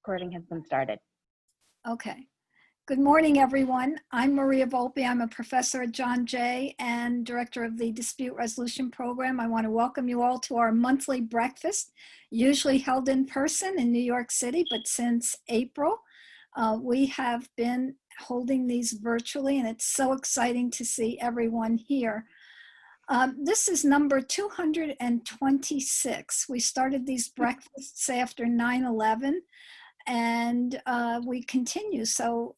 Recording has been started. Okay. Good morning, everyone. I'm Maria Volpe. I'm a professor at John Jay and director of the Dispute Resolution Program. I want to welcome you all to our monthly breakfast, usually held in person in New York City, but since April, we have been holding these virtually, and it's so exciting to see everyone here. This is number 226. We started these breakfasts after 9/11. And we continue. So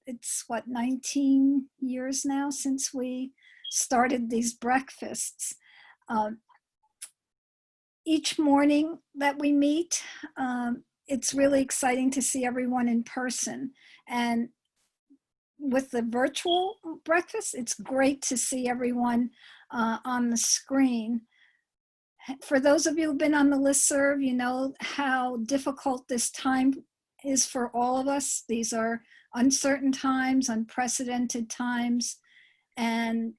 it's what, 19 years now since we started these breakfasts. Each morning that we meet, it's really exciting to see everyone in person. And with the virtual breakfast, it's great to see everyone on the screen. For those of you who've been on the listserv, you know how difficult this time is for all of us. These are uncertain times, unprecedented times, and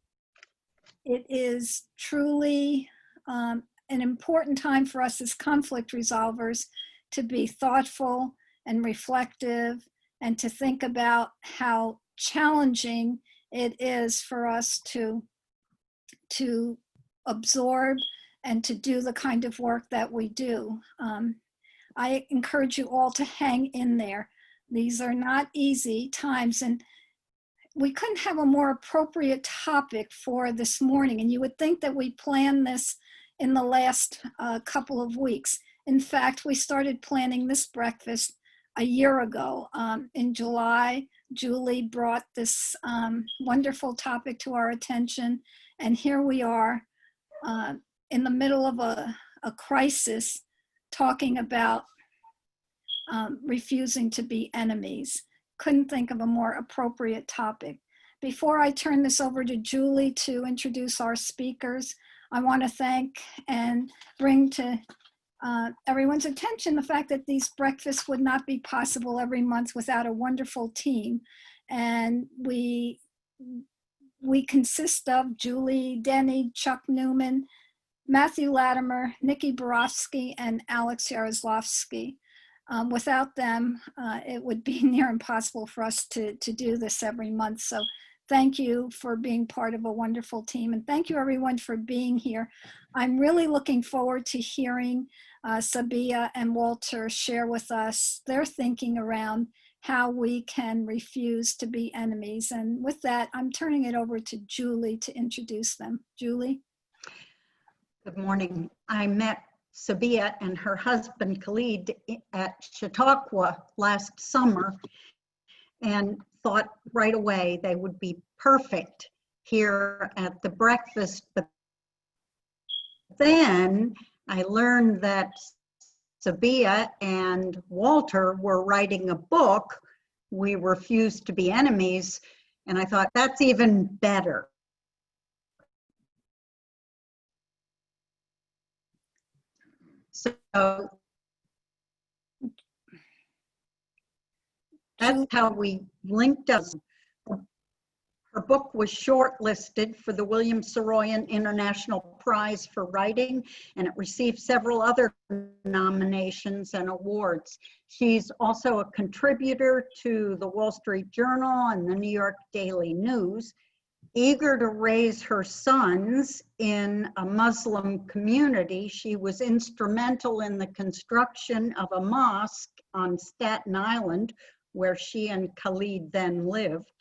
it is truly an important time for us as conflict resolvers to be thoughtful and reflective and to think about how challenging it is for us to absorb and to do the kind of work that we do. I encourage you all to hang in there. These are not easy times, and we couldn't have a more appropriate topic for this morning. And you would think that we planned this in the last couple of weeks. In fact, we started planning this breakfast a year ago. In July, Julie brought this wonderful topic to our attention, and here we are in the middle of a crisis, talking about refusing to be enemies. Couldn't think of a more appropriate topic. Before I turn this over to Julie to introduce our speakers, I want to thank and bring to everyone's attention the fact that these breakfasts would not be possible every month without a wonderful team. And we consist of Julie, Denny, Chuck Newman, Matthew Latimer, Nikki Borofsky, and Alex Yaroslavsky. Without them, it would be near impossible for us to do this every month. So thank you for being part of a wonderful team. And thank you everyone for being here. I'm really looking forward to hearing Sabeeha and Walter share with us their thinking around how we can refuse to be enemies. And with that, I'm turning it over to Julie to introduce them. Julie? Good morning. I met Sabeeha and her husband Khalid at Chautauqua last summer and thought right away they would be perfect here at the breakfast. But then I learned that Sabeeha and Walter were writing a book, We Refuse to Be Enemies, and I thought that's even better. So that's how we linked up. Her book was shortlisted for the William Saroyan International Prize for Writing, and it received several other nominations and awards. She's also a contributor to the Wall Street Journal and the New York Daily News. Eager to raise her sons in a Muslim community, she was instrumental in the construction of a mosque on Staten Island, where she and Khalid then lived.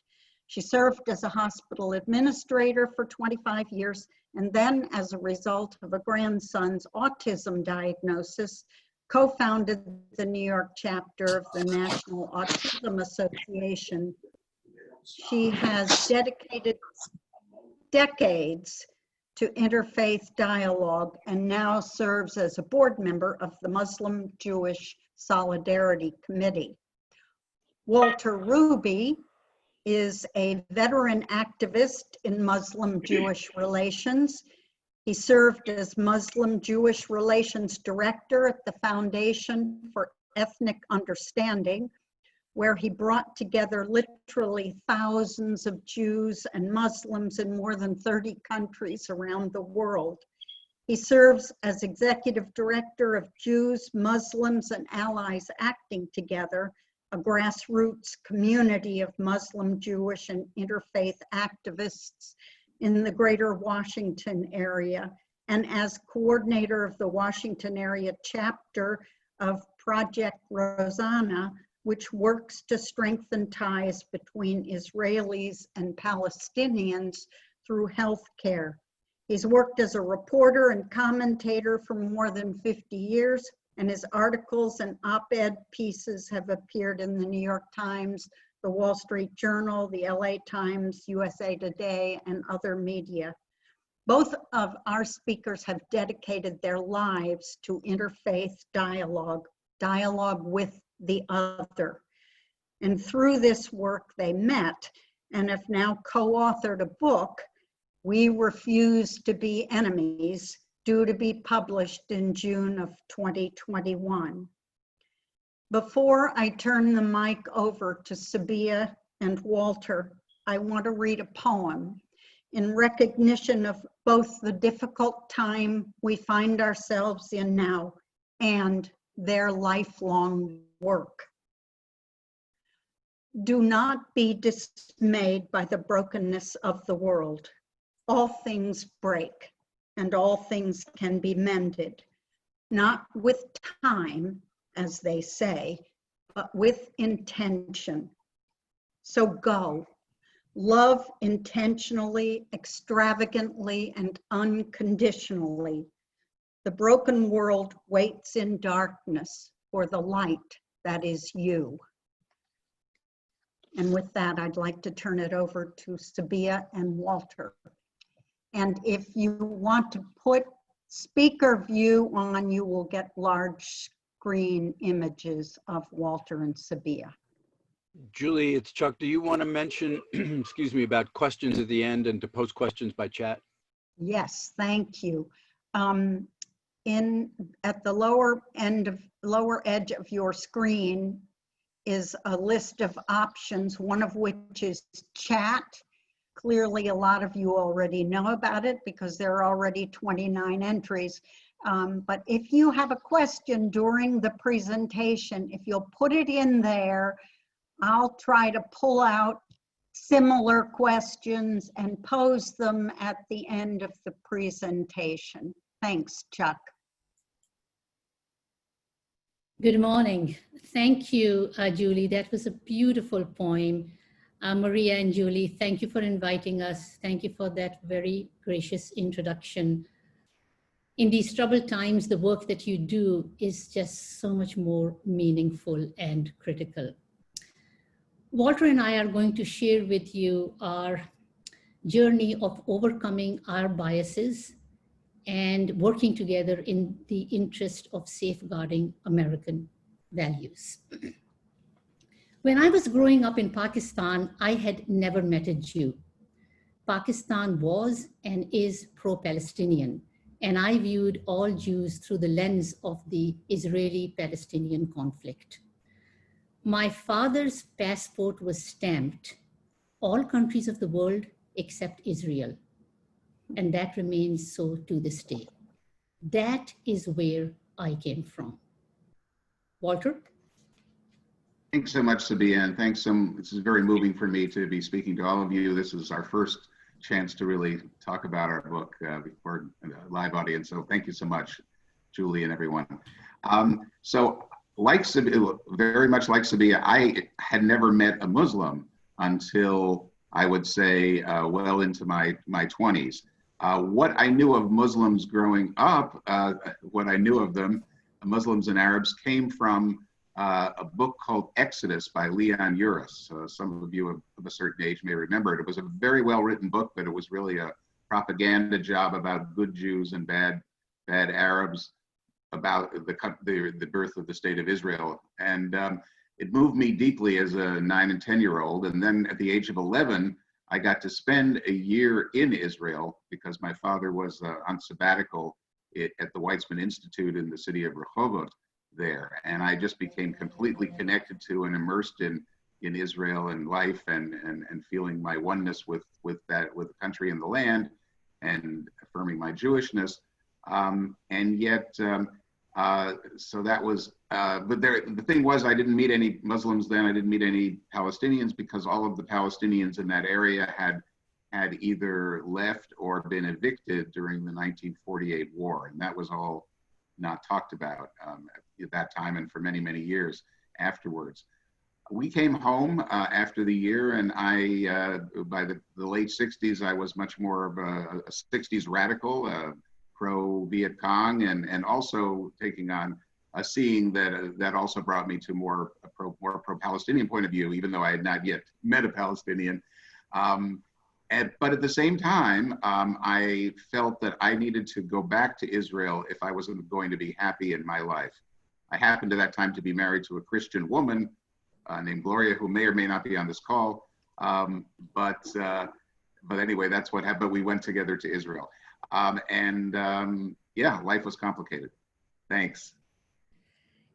She served as a hospital administrator for 25 years, and then, as a result of a grandson's autism diagnosis, co-founded the New York chapter of the National Autism Association. She has dedicated decades to interfaith dialogue and now serves as a board member of the Muslim-Jewish Solidarity Committee. Walter Ruby is a veteran activist in Muslim-Jewish relations. He served as Muslim-Jewish Relations Director at the Foundation for Ethnic Understanding, where he brought together literally thousands of Jews and Muslims in more than 30 countries around the world. He serves as executive director of Jews, Muslims, and Allies Acting Together, a grassroots community of Muslim, Jewish, and interfaith activists in the greater Washington area, and as coordinator of the Washington area chapter of Project Rosanna, which works to strengthen ties between Israelis and Palestinians through healthcare. He's worked as a reporter and commentator for more than 50 years, and his articles and op-ed pieces have appeared in the New York Times, the Wall Street Journal, the LA Times, USA Today, and other media. Both of our speakers have dedicated their lives to interfaith dialogue with the other. And through this work, they met and have now co-authored a book, We Refuse to Be Enemies, due to be published in June of 2021. Before I turn the mic over to Sabeeha and Walter, I want to read a poem in recognition of both the difficult time we find ourselves in now and their lifelong work. Do not be dismayed by the brokenness of the world. All things break, and all things can be mended, not with time, as they say, but with intention. So go, love intentionally, extravagantly, and unconditionally. The broken world waits in darkness for the light that is you. And with that, I'd like to turn it over to Sabeeha and Walter. And if you want to put speaker view on, you will get large screen images of Walter and Sabeeha. Julie, it's Chuck. Do you want to mention, excuse me, about questions at the end and to post questions by chat? Yes, thank you. At the lower edge of your screen is a list of options, one of which is chat. Clearly, a lot of you already know about it because there are already 29 entries. But if you have a question during the presentation, if you'll put it in there, I'll try to pull out similar questions and pose them at the end of the presentation. Thanks, Chuck. Good morning. Thank you, Julie. That was a beautiful poem. Maria and Julie, thank you for inviting us. Thank you for that very gracious introduction. In these troubled times, the work that you do is just so much more meaningful and critical. Walter and I are going to share with you our journey of overcoming our biases and working together in the interest of safeguarding American values. When I was growing up in Pakistan, I had never met a Jew. Pakistan was and is pro-Palestinian, and I viewed all Jews through the lens of the Israeli-Palestinian conflict. My father's passport was stamped, all countries of the world except Israel. And that remains so to this day. That is where I came from. Walter? Thanks so much, Sabeeha, and thanks. This is very moving for me to be speaking to all of you. This is our first chance to really talk about our book before a live audience. So thank you so much, Julie and everyone. So like Sabeeha, very much like Sabeeha, I had never met a Muslim until I would say well into my 20s. What I knew of Muslims growing up, what I knew of them, Muslims and Arabs, came from a book called Exodus by Leon Uris. Some of you of a certain age may remember it. It was a very well-written book, but it was really a propaganda job about good Jews and bad Arabs, about the birth of the state of Israel. And it moved me deeply as a 9 and 10-year-old. And then at the age of 11, I got to spend a year in Israel because my father was on sabbatical at the Weizmann Institute in the city of Rehovot there. And I just became completely connected to and immersed in Israel and life and feeling my oneness with the country and the land and affirming my Jewishness. And yet, so that was, but the thing was, I didn't meet any Muslims then. I didn't meet any Palestinians because all of the Palestinians in that area had either left or been evicted during the 1948 war. And that was all not talked about at that time and for many, many years afterwards. We came home after the year, and I, by the late 60s, I was much more of a 60s radical, pro-Viet Cong, and also taking on seeing that also brought me to more pro-Palestinian point of view, even though I had not yet met a Palestinian. But at the same time, I felt that I needed to go back to Israel if I wasn't going to be happy in my life. I happened at that time to be married to a Christian woman named Gloria, who may or may not be on this call. But anyway, that's what happened. We went together to Israel. Yeah, life was complicated. Thanks.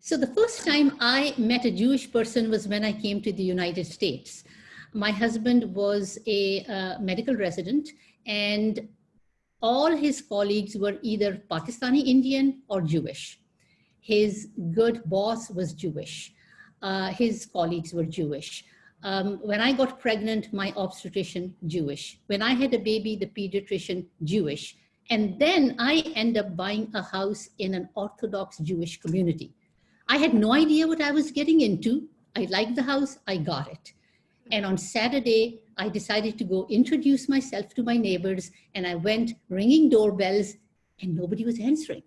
So the first time I met a Jewish person was when I came to the United States. My husband was a medical resident, and all his colleagues were either Pakistani Indian or Jewish. His good boss was Jewish. His colleagues were Jewish. When I got pregnant, my obstetrician, Jewish. When I had a baby, the pediatrician, Jewish. And then I end up buying a house in an Orthodox Jewish community. I had no idea what I was getting into. I liked the house, I got it. And on Saturday, I decided to go introduce myself to my neighbors, and I went ringing doorbells and nobody was answering.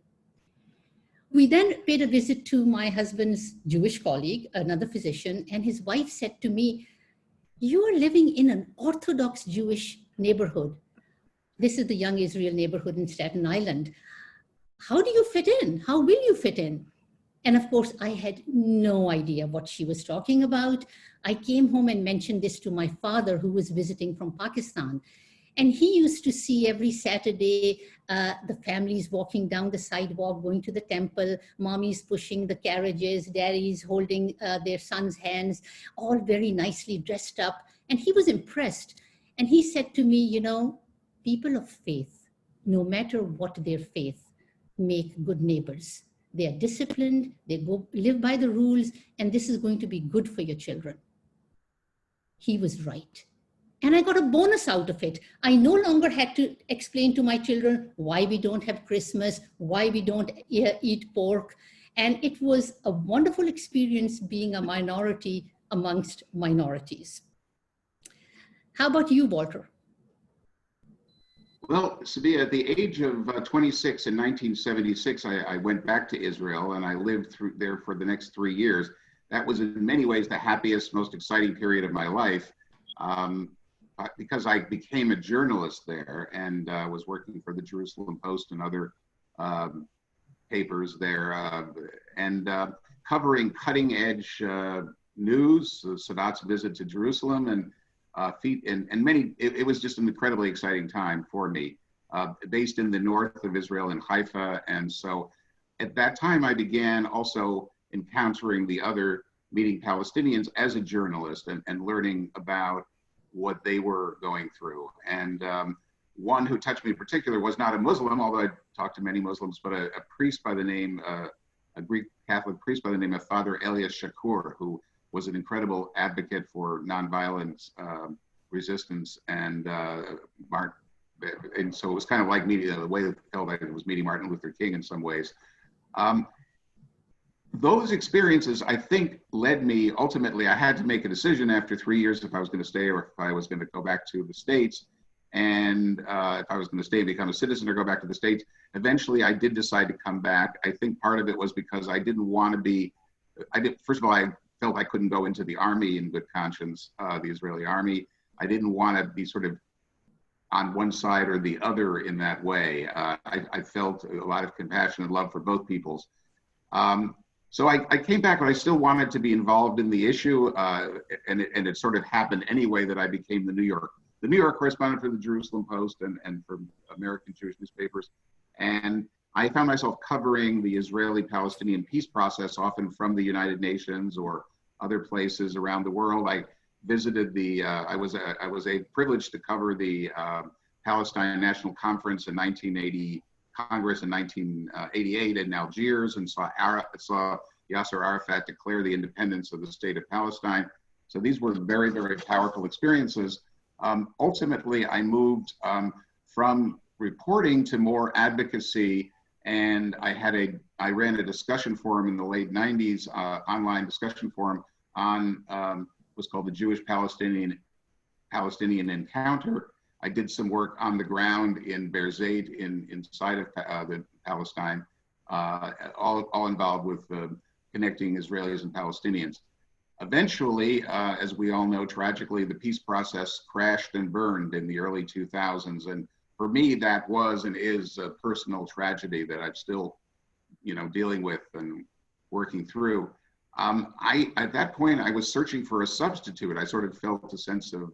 We then paid a visit to my husband's Jewish colleague, another physician, and his wife said to me, "You are living in an Orthodox Jewish neighborhood. This is the Young Israel neighborhood in Staten Island. How do you fit in? How will you fit in?" And of course, I had no idea what she was talking about. I came home and mentioned this to my father, who was visiting from Pakistan. And he used to see every Saturday the families walking down the sidewalk, going to the temple, mommies pushing the carriages, daddies holding their sons' hands, all very nicely dressed up. And he was impressed. And he said to me, "You know, people of faith, no matter what their faith, make good neighbors. They are disciplined, they go live by the rules, and this is going to be good for your children." He was right. And I got a bonus out of it. I no longer had to explain to my children why we don't have Christmas, why we don't eat pork. And it was a wonderful experience being a minority amongst minorities. How about you, Walter? Well, Sabeeha, at the age of 26 in 1976, I went back to Israel and I lived through there for the next 3 years. That was in many ways the happiest, most exciting period of my life because I became a journalist there and was working for the Jerusalem Post and other papers there and covering cutting edge news, Sadat's visit to Jerusalem and it was just an incredibly exciting time for me, based in the north of Israel in Haifa. And so at that time, I began also encountering meeting Palestinians as a journalist and learning about what they were going through. And one who touched me in particular was not a Muslim, although I talked to many Muslims, but a priest by the name, a Greek Catholic priest by the name of Father Elias Shakur, who was an incredible advocate for nonviolent resistance, and so it was kind of like meeting the way it felt like it was meeting Martin Luther King in some ways. Those experiences, I think, led me ultimately. I had to make a decision after 3 years if I was going to stay or if I was going to go back to the States, and if I was going to stay and become a citizen or go back to the States. Eventually, I did decide to come back. I think part of it was because I didn't want to be. First of all, I felt I couldn't go into the army in good conscience, the Israeli army. I didn't want to be sort of on one side or the other in that way. I felt a lot of compassion and love for both peoples. So I came back, but I still wanted to be involved in the issue, and it sort of happened anyway that I became the New York correspondent for the Jerusalem Post and for American Jewish newspapers. And I found myself covering the Israeli-Palestinian peace process, often from the United Nations or other places around the world. I visited I was a privilege to cover the Palestine National Conference in 1980 Congress in 1988 in Algiers and saw Yasser Arafat declare the independence of the state of Palestine. So these were very, very powerful experiences. Ultimately, I moved from reporting to more advocacy, and I ran a discussion forum in the late 90s, online discussion forum on what's called the Jewish-Palestinian encounter. I did some work on the ground in Berzeit inside of the Palestine, all involved with connecting Israelis and Palestinians. Eventually, as we all know, tragically, the peace process crashed and burned in the early 2000s. And for me, that was and is a personal tragedy that I'm still, dealing with and working through. At that point, I was searching for a substitute. I sort of felt a sense of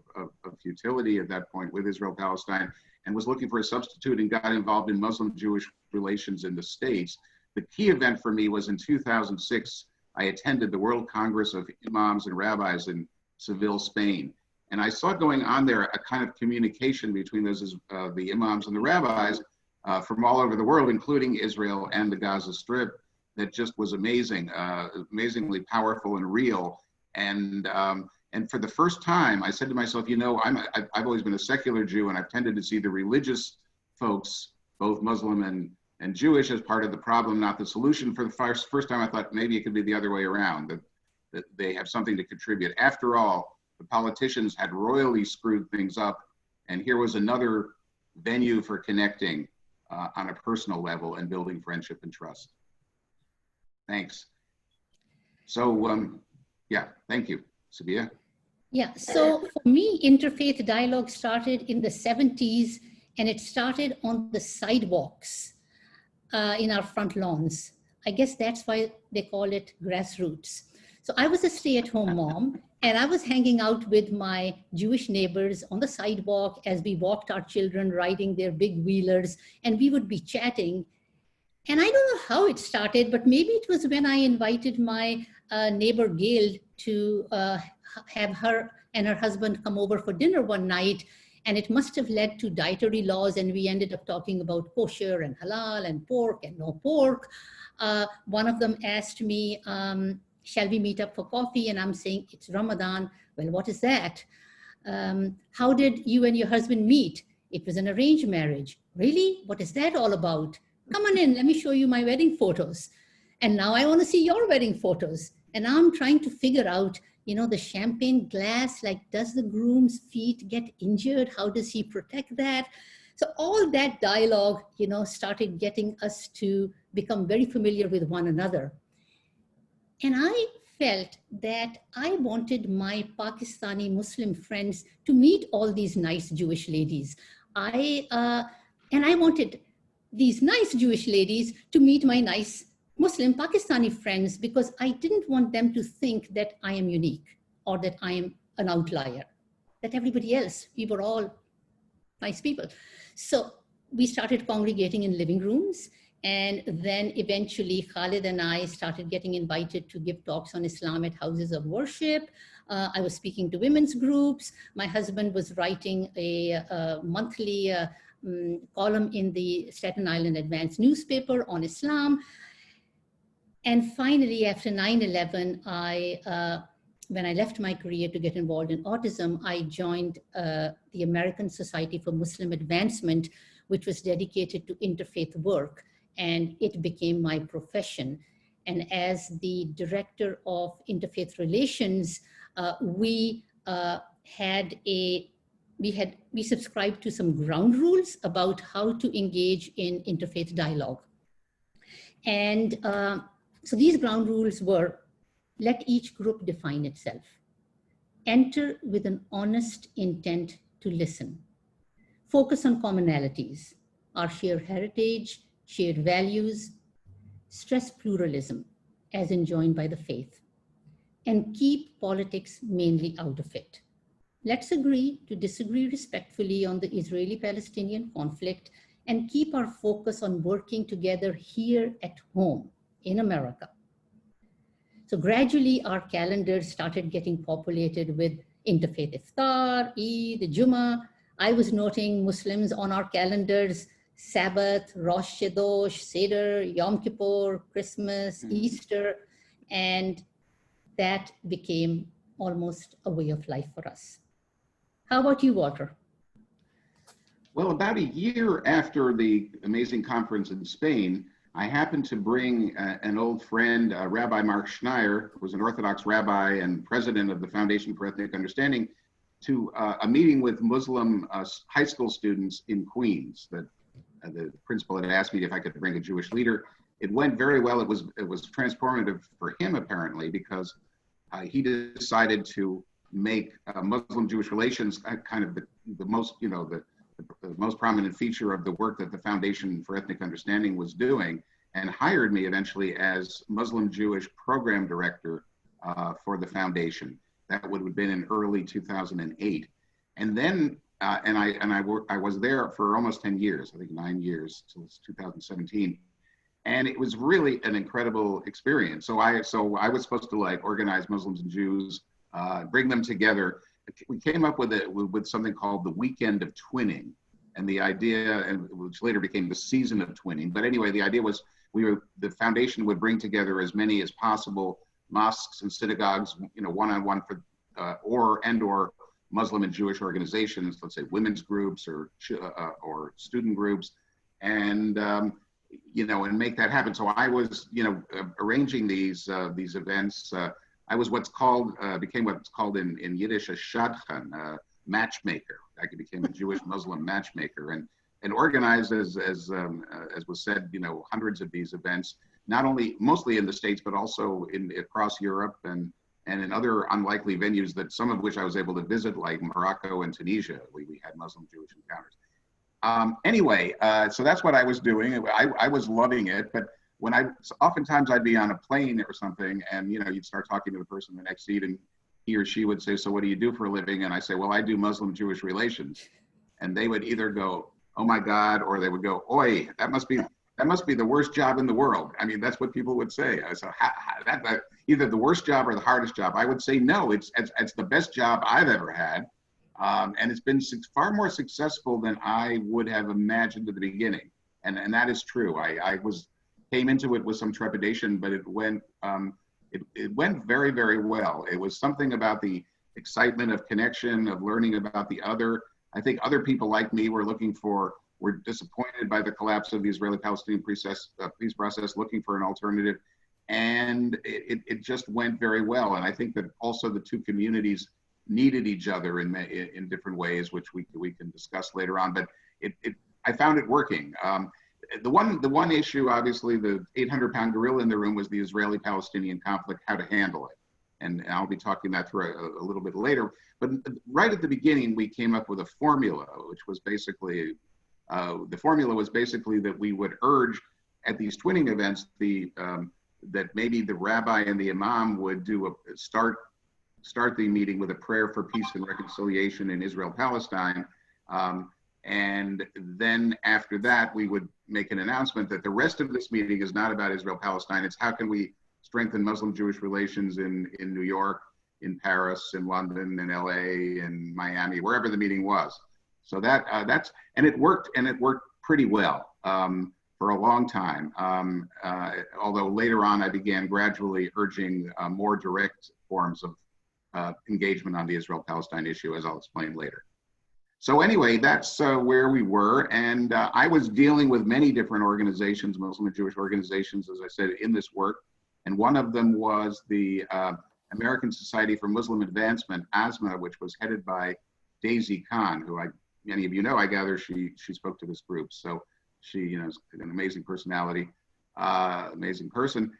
futility at that point with Israel-Palestine and was looking for a substitute and got involved in Muslim-Jewish relations in the States. The key event for me was in 2006, I attended the World Congress of Imams and Rabbis in Seville, Spain. And I saw going on there a kind of communication between the imams and the rabbis from all over the world, including Israel and the Gaza Strip, that just was amazing, amazingly powerful and real. And for the first time, I said to myself, I've always been a secular Jew, and I've tended to see the religious folks, both Muslim and Jewish, as part of the problem, not the solution. For the first time, I thought maybe it could be the other way around, that they have something to contribute. After all, the politicians had royally screwed things up, and here was another venue for connecting on a personal level and building friendship and trust. Thanks. So, thank you. Sabeeha? Yeah, so for me, interfaith dialogue started in the 70s, and it started on the sidewalks in our front lawns. I guess that's why they call it grassroots. So I was a stay-at-home mom, and I was hanging out with my Jewish neighbors on the sidewalk as we walked our children riding their big wheelers, and we would be chatting. And I don't know how it started, but maybe it was when I invited my neighbor Gail to have her and her husband come over for dinner one night. And it must have led to dietary laws, and we ended up talking about kosher and halal and pork and no pork. One of them asked me, shall we meet up for coffee? And I'm saying, it's Ramadan. Well, what is that? How did you and your husband meet? It was an arranged marriage. Really? What is that all about? Come on in, let me show you my wedding photos. And now I want to see your wedding photos. And now I'm trying to figure out, the champagne glass, like, does the groom's feet get injured? How does he protect that? So all that dialogue, started getting us to become very familiar with one another. And I felt that I wanted my Pakistani Muslim friends to meet all these nice Jewish ladies. And I wanted these nice Jewish ladies to meet my nice Muslim Pakistani friends, because I didn't want them to think that I am unique or that I am an outlier, that everybody else, we were all nice people. So we started congregating in living rooms, and then eventually Khalid and I started getting invited to give talks on Islam at houses of worship. I was speaking to women's groups. My husband was writing a monthly column in the Staten Island Advance newspaper on Islam. And finally, after 9/11, when I left my career to get involved in autism, I joined the American Society for Muslim Advancement, which was dedicated to interfaith work, and it became my profession. And as the director of interfaith relations, we subscribed to some ground rules about how to engage in interfaith dialogue. And so these ground rules were: let each group define itself, enter with an honest intent to listen, focus on commonalities, our shared heritage, shared values, stress pluralism as enjoined by the faith, and keep politics mainly out of it. Let's agree to disagree respectfully on the Israeli-Palestinian conflict and keep our focus on working together here at home in America. So gradually our calendars started getting populated with interfaith iftar, Eid, Jummah. I was noting Muslims on our calendars Sabbath, Rosh Hashanah, Seder, Yom Kippur, Christmas, Easter, and that became almost a way of life for us. How about you, Walter? Well, about a year after the amazing conference in Spain, I happened to bring an old friend, Rabbi Mark Schneier, who was an Orthodox rabbi and president of the Foundation for Ethnic Understanding, to a meeting with Muslim high school students in Queens. That the principal had asked me if I could bring a Jewish leader. It went very well. It was transformative for him, apparently, because he decided to make Muslim-Jewish relations kind of the most, the most prominent feature of the work that the Foundation for Ethnic Understanding was doing, and hired me eventually as Muslim-Jewish program director for the foundation. That would have been in early 2008. And then, I was there for almost 10 years, I think 9 years, till 2017. And it was really an incredible experience. So I was supposed to like organize Muslims and Jews, bring them together. We came up with something called the Weekend of Twinning, and the idea, and which later became the Season of Twinning. But anyway, the idea was the foundation would bring together as many as possible mosques and synagogues, one-on-one for or Muslim and Jewish organizations, let's say women's groups or student groups, and and make that happen. So I was arranging these events. I was became what's called in Yiddish a shadchan, a matchmaker. I became a Jewish Muslim matchmaker, and organized as was said, hundreds of these events, mostly in the States, but also across Europe and in other unlikely venues that some of which I was able to visit, like Morocco and Tunisia. We had Muslim-Jewish encounters. So that's what I was doing. I was loving it, but oftentimes I'd be on a plane or something, and you'd start talking to the person in the next seat, and he or she would say, "So what do you do for a living?" And I say, "Well, I do Muslim-Jewish relations." And they would either go, "Oh my God," or they would go, "Oi, that must be the worst job in the world." I mean, that's what people would say. So that either the worst job or the hardest job. I would say, no, it's the best job I've ever had. And it's been far more successful than I would have imagined at the beginning. And that is true. I came into it with some trepidation, but it went very, very well. It was something about the excitement of connection, of learning about the other. I think other people like me were disappointed by the collapse of the Israeli-Palestinian peace process, looking for an alternative. And it just went very well. And I think that also the two communities needed each other in different ways, which we can discuss later on. But I found it working. The one issue, obviously, the 800-pound gorilla in the room was the Israeli-Palestinian conflict, how to handle it. And I'll be talking that through a little bit later. But right at the beginning, we came up with a formula, which was basically, that we would urge at these twinning events that maybe the rabbi and the imam would start the meeting with a prayer for peace and reconciliation in Israel-Palestine. And then after that, we would make an announcement that the rest of this meeting is not about Israel-Palestine. It's how can we strengthen Muslim-Jewish relations in New York, in Paris, in London, in LA, in Miami, wherever the meeting was. So and it worked pretty well for a long time. Although later on, I began gradually urging more direct forms of engagement on the Israel-Palestine issue, as I'll explain later. So anyway, that's where we were. And I was dealing with many different organizations, Muslim and Jewish organizations, as I said, in this work. And one of them was the American Society for Muslim Advancement, ASMA, which was headed by Daisy Khan, who many of you know, I gather she spoke to this group. So she is an amazing personality, amazing person.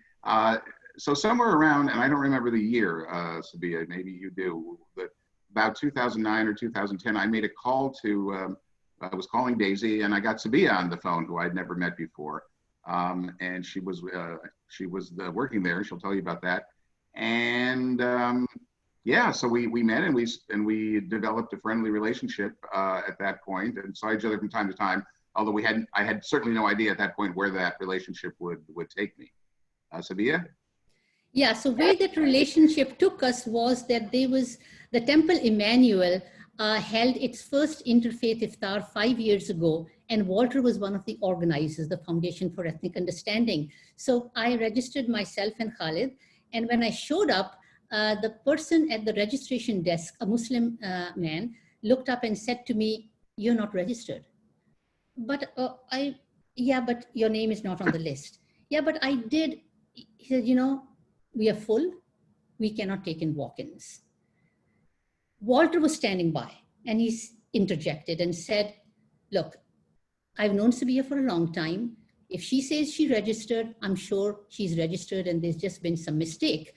So somewhere around, and I don't remember the year, Sabeeha, maybe you do, but about 2009 or 2010, I made a call I was calling Daisy, and I got Sabeeha on the phone, who I'd never met before. And she was working there. She'll tell you about that. And so we met, and we developed a friendly relationship at that point, and saw each other from time to time. Although I had certainly no idea at that point where that relationship would take me. Sabeeha? Yeah, so where that relationship took us was that the Temple Emmanuel held its first interfaith iftar 5 years ago And Walter was one of the organizers, the Foundation for Ethnic Understanding. So I registered myself and Khalid. And when I showed up, the person at the registration desk, a Muslim man, looked up and said to me, "You're not registered." But yeah, but your name is not on the list. Yeah, but I did. He said, "You know, we are full. We cannot take in walk-ins." Walter was standing by and he interjected and said, "Look, I've known Sabeeha for a long time. If she says she registered, I'm sure she's registered and there's just been some mistake.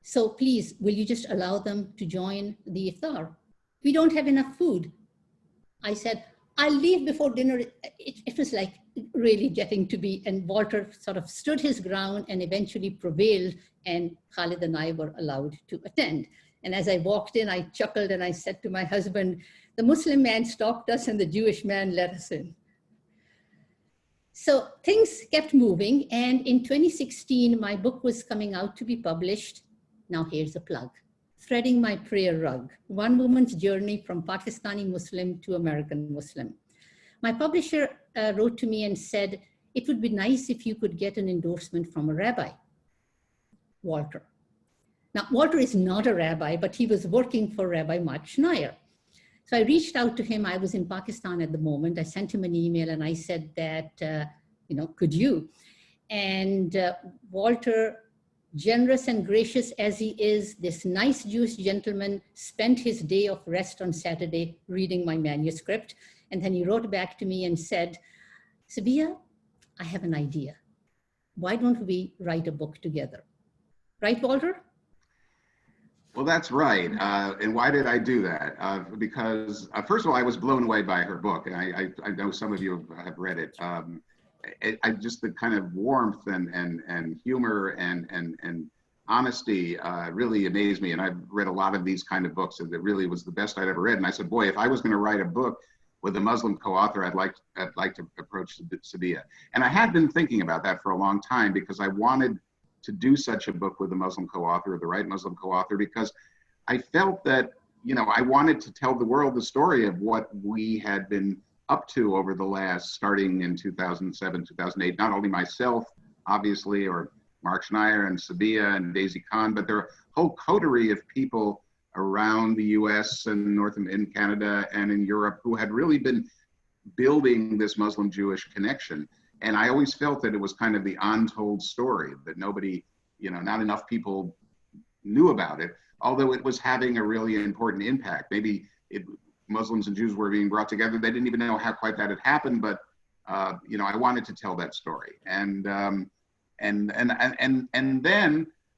So please, will you just allow them to join the iftar? We don't have enough food." I said, "I'll leave before dinner." It was like really getting to be, and Walter sort of stood his ground and eventually prevailed, and Khalid and I were allowed to attend. And as I walked in, I chuckled and I said to my husband, "The Muslim man stopped us and the Jewish man let us in." So things kept moving. And in 2016, my book was coming out to be published. Now here's a plug: Threading My Prayer Rug, One Woman's Journey from Pakistani Muslim to American Muslim. My publisher wrote to me and said, "It would be nice if you could get an endorsement from a rabbi, Walter." Now, Walter is not a rabbi, but he was working for Rabbi Mark Schneier. So I reached out to him. I was in Pakistan at the moment. I sent him an email and I said that, could you? And Walter, generous and gracious as he is, this nice Jewish gentleman, spent his day of rest on Saturday reading my manuscript. And then he wrote back to me and said, "Sabeeha, I have an idea. Why don't we write a book together?" Right, Walter? Well, that's right. And why did I do that? Because first of all, I was blown away by her book. And I know some of you have read it. I just the kind of warmth and humor and honesty really amazed me. And I've read a lot of these kind of books, and it really was the best I'd ever read. And I said, boy, if I was going to write a book with a Muslim co-author, I'd like to approach Sabeeha. And I had been thinking about that for a long time because I wanted to do such a book with a Muslim co-author, or the right Muslim co-author, because I felt that, I wanted to tell the world the story of what we had been up to over the last, starting in 2007, 2008, not only myself, obviously, or Mark Schneier and Sabeeha and Daisy Khan, but there are a whole coterie of people around the US and in Canada and in Europe who had really been building this Muslim-Jewish connection. And I always felt that it was kind of the untold story, that nobody, not enough people knew about it, although it was having a really important impact. Maybe Muslims and Jews were being brought together. They didn't even know how quite that had happened, but I wanted to tell that story. And then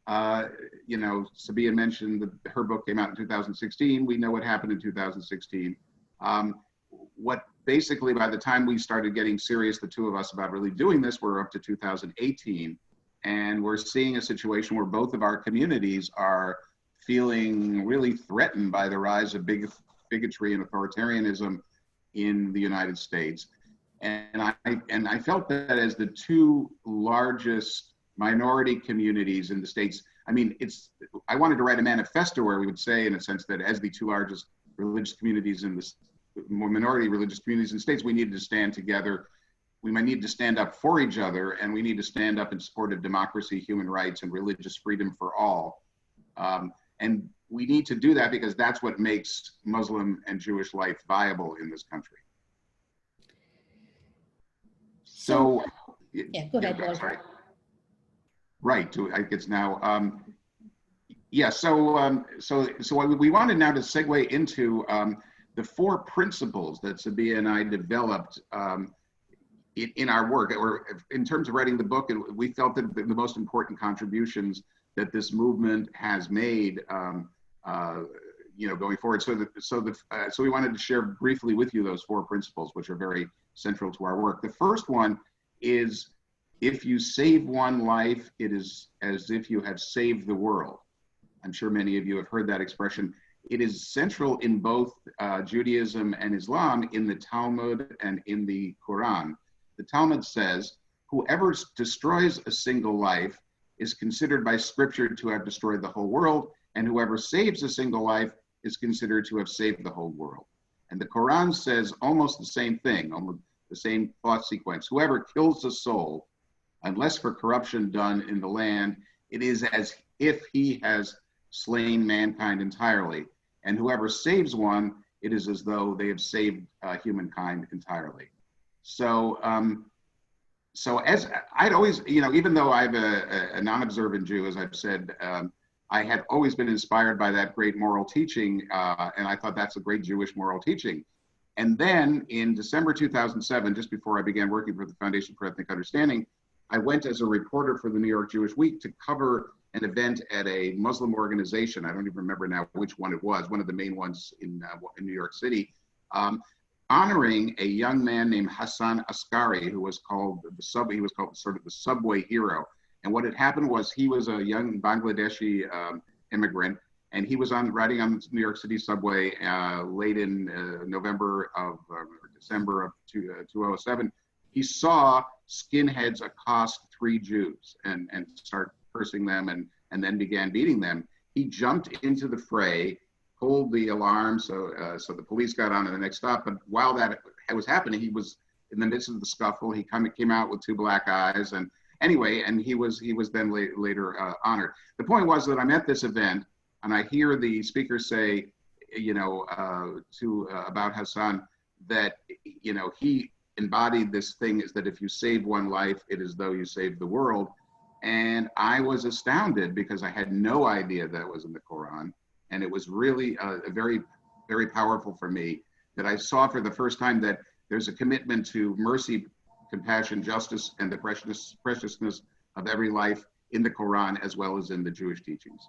Sabeeha mentioned that her book came out in 2016. We know what happened in 2016. Basically, by the time we started getting serious, the two of us, about really doing this, we're up to 2018. And we're seeing a situation where both of our communities are feeling really threatened by the rise of bigotry and authoritarianism in the United States. And I felt that as the two largest minority communities in the States, I wanted to write a manifesto where we would say, in a sense, that as the two largest religious communities in the more minority religious communities in the States, we needed to stand together. We might need to stand up for each other, and we need to stand up in support of democracy, human rights, and religious freedom for all. And we need to do that because that's what makes Muslim and Jewish life viable in this country. So yeah, go ahead, Walter. Sorry. Right, I guess now. So we wanted now to segue into the four principles that Sabeeha and I developed in our work, or in terms of writing the book. And we felt that the most important contributions that this movement has made, going forward. So we wanted to share briefly with you those four principles, which are very central to our work. The first one is, if you save one life, it is as if you have saved the world. I'm sure many of you have heard that expression. It is central in both Judaism and Islam, in the Talmud and in the Quran. The Talmud says, whoever destroys a single life is considered by Scripture to have destroyed the whole world, and whoever saves a single life is considered to have saved the whole world. And the Quran says almost the same thing, almost the same thought sequence. Whoever kills a soul, unless for corruption done in the land, it is as if he has slain mankind entirely. And whoever saves one, it is as though they have saved humankind entirely. So, so as I'd always, you know, even though I'm a non-observant Jew, as I've said, I had always been inspired by that great moral teaching, and I thought that's a great Jewish moral teaching. And then in December 2007, just before I began working for the Foundation for Ethnic Understanding, I went as a reporter for the New York Jewish Week to cover an event at a Muslim organization. I don't even remember now which one it was, one of the main ones in New York City, honoring a young man named Hassan Askari, who was called he was called sort of the subway hero. And what had happened was he was a young Bangladeshi immigrant, and he was riding on the New York City subway late in November of December of 2007. He saw skinheads accost 3 Jews and start cursing them and then began beating them. He jumped into the fray, pulled the alarm, so the police got on to the next stop. But while that was happening, he was in the midst of the scuffle. He came out with 2 black eyes, and anyway, and he was then later honored. The point was that I'm at this event, and I hear the speaker say, you know, about Hassan, that, you know, he embodied this thing, is that if you save one life, it is though you saved the world. And I was astounded because I had no idea that was in the Quran. And it was really very, very powerful for me that I saw for the first time that there's a commitment to mercy, compassion, justice, and the preciousness of every life in the Quran as well as in the Jewish teachings.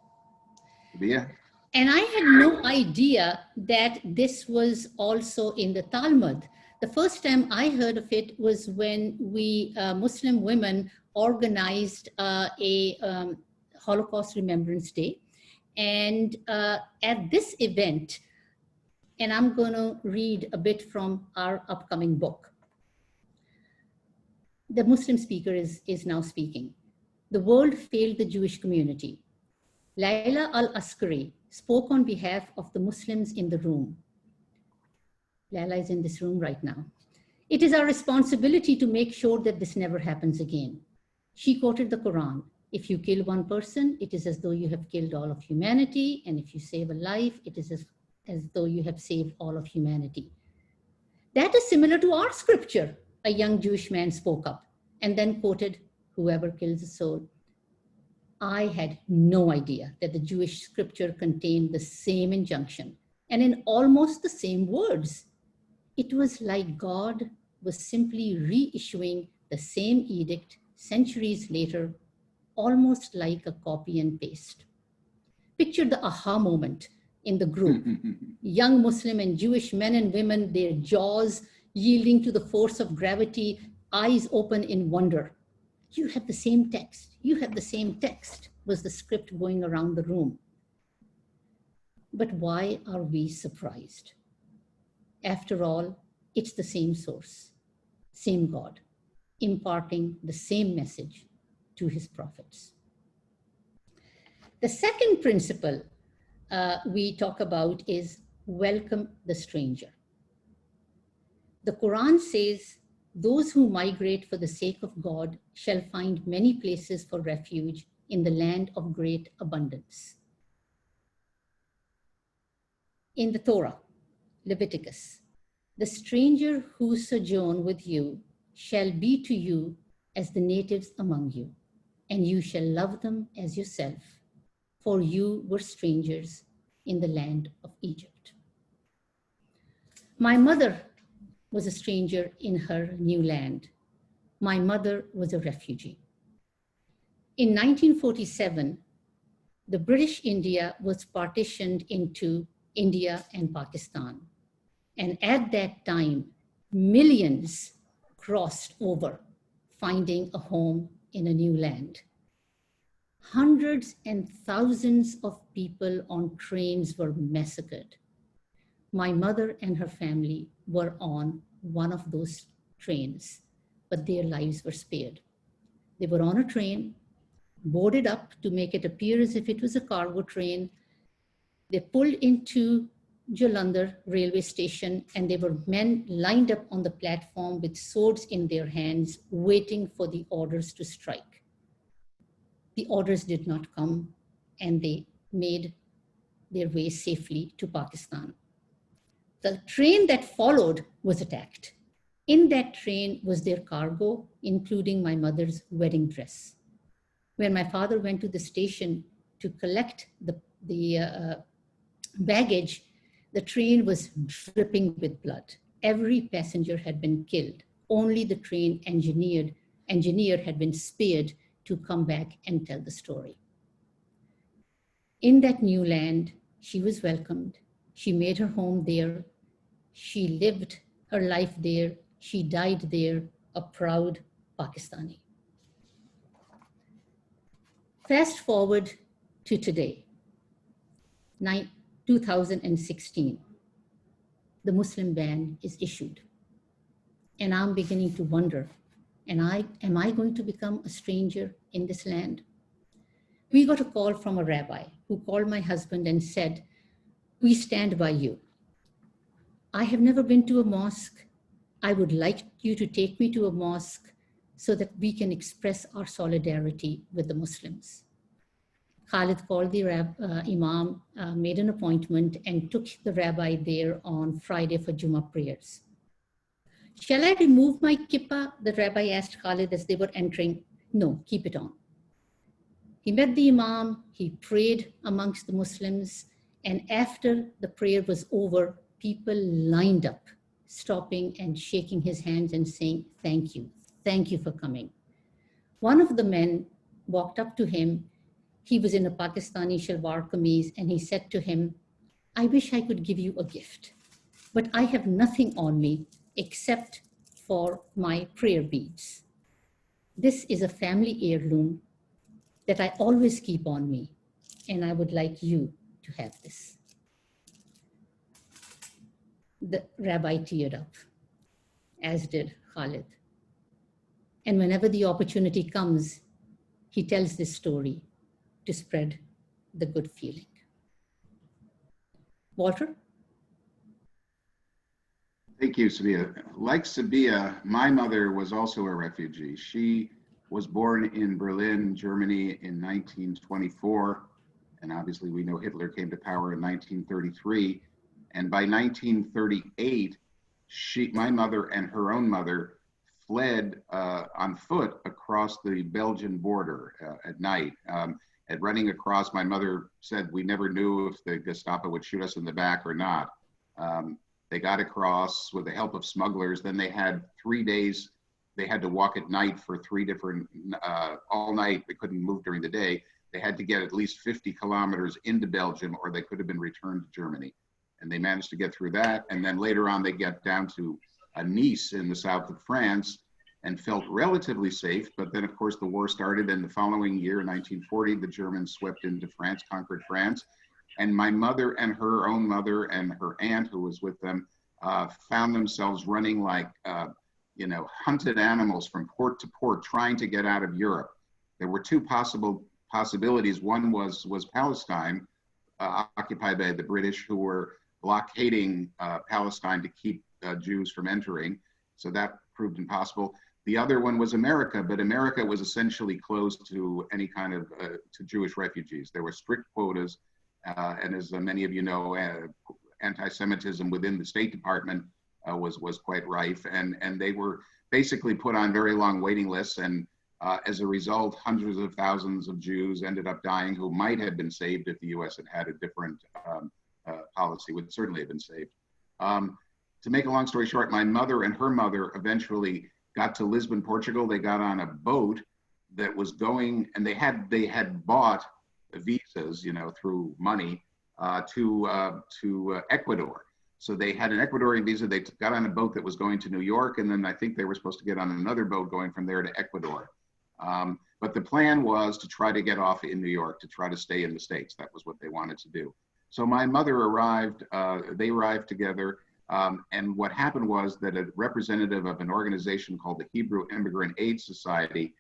Sabeeha? And I had no idea that this was also in the Talmud. The first time I heard of it was when we Muslim women organized a Holocaust Remembrance Day. And at this event, and I'm going to read a bit from our upcoming book. The Muslim speaker is now speaking. The world failed the Jewish community. Layla al-Askari spoke on behalf of the Muslims in the room. Layla is in this room right now. It is our responsibility to make sure that this never happens again. She quoted the Quran. If you kill one person, it is as though you have killed all of humanity. And if you save a life, it is as though you have saved all of humanity. That is similar to our scripture. A young Jewish man spoke up and then quoted, whoever kills a soul. I had no idea that the Jewish scripture contained the same injunction and in almost the same words. It was like God was simply reissuing the same edict centuries later, almost like a copy and paste. Picture the aha moment in the group. Young Muslim and Jewish men and women, their jaws yielding to the force of gravity, eyes open in wonder. You have the same text. You have the same text, was the script going around the room. But why are we surprised? After all, it's the same source, same God, imparting the same message to his prophets. The second principle we talk about is welcome the stranger. The Quran says, those who migrate for the sake of God shall find many places for refuge in the land of great abundance. In the Torah, Leviticus, the stranger who sojourn with you shall be to you as the natives among you, and you shall love them as yourself, for you were strangers in the land of Egypt. My mother was a stranger in her new land. My mother was a refugee. In 1947, the British India was partitioned into India and Pakistan. And at that time, millions crossed over, finding a home in a new land. Hundreds and thousands of people on trains were massacred. My mother and her family were on one of those trains, but their lives were spared. They were on a train, boarded up to make it appear as if it was a cargo train. They pulled into Jalandhar railway station, and there were men lined up on the platform with swords in their hands, waiting for the orders to strike. The orders did not come, and they made their way safely to Pakistan. The train that followed was attacked. In that train was their cargo, including my mother's wedding dress. When my father went to the station to collect the baggage, the train was dripping with blood. Every passenger had been killed. Only the train engineer had been spared to come back and tell the story. In that new land, she was welcomed. She made her home there. She lived her life there. She died there, a proud Pakistani. Fast forward to today, 2016. The Muslim ban is issued. And I'm beginning to wonder, am I going to become a stranger in this land? We got a call from a rabbi who called my husband and said, "We stand by you. I have never been to a mosque. I would like you to take me to a mosque so that we can express our solidarity with the Muslims." Khalid called the imam, made an appointment, and took the rabbi there on Friday for Jummah prayers. "Shall I remove my kippah?" the rabbi asked Khalid as they were entering. "No, keep it on." He met the imam, he prayed amongst the Muslims, and after the prayer was over, people lined up, stopping and shaking his hands and saying, thank you for coming. One of the men walked up to him. He was in a Pakistani shalwar kameez, and he said to him, "I wish I could give you a gift, but I have nothing on me except for my prayer beads. This is a family heirloom that I always keep on me, and I would like you to have this." The rabbi teared up, as did Khalid. And whenever the opportunity comes, he tells this story to spread the good feeling. Walter? Thank you, Sabeeha. Like Sabeeha, my mother was also a refugee. She was born in Berlin, Germany in 1924. And obviously we know Hitler came to power in 1933. And by 1938, my mother and her own mother fled on foot across the Belgian border at night. At running across, my mother said, "We never knew if the Gestapo would shoot us in the back or not." They got across with the help of smugglers. Then they had 3 days. They had to walk at night for all night. They couldn't move during the day. They had to get at least 50 kilometers into Belgium, or they could have been returned to Germany. And they managed to get through that. And then later on, they get down to Nice in the south of France and felt relatively safe. But then, of course, the war started. And the following year, 1940, the Germans swept into France, conquered France. And my mother and her own mother and her aunt, who was with them, found themselves running like, hunted animals from port to port, trying to get out of Europe. There were two possibilities. One was Palestine, occupied by the British, who were blockading Palestine to keep Jews from entering. So that proved impossible. The other one was America, but America was essentially closed to any kind of to Jewish refugees. There were strict quotas, and as many of you know, anti-Semitism within the State Department was quite rife, and they were basically put on very long waiting lists. And as a result, hundreds of thousands of Jews ended up dying who might have been saved if the U.S. had a different policy, would certainly have been saved. To make a long story short, my mother and her mother eventually got to Lisbon, Portugal. They got on a boat that was going, and they had bought visas, through money to Ecuador. So they had an Ecuadorian visa. They got on a boat that was going to New York, and then I think they were supposed to get on another boat going from there to Ecuador. But the plan was to try to get off in New York, to try to stay in the States. That was what they wanted to do. So my mother arrived, they arrived together. And what happened was that a representative of an organization called the Hebrew Immigrant Aid Society,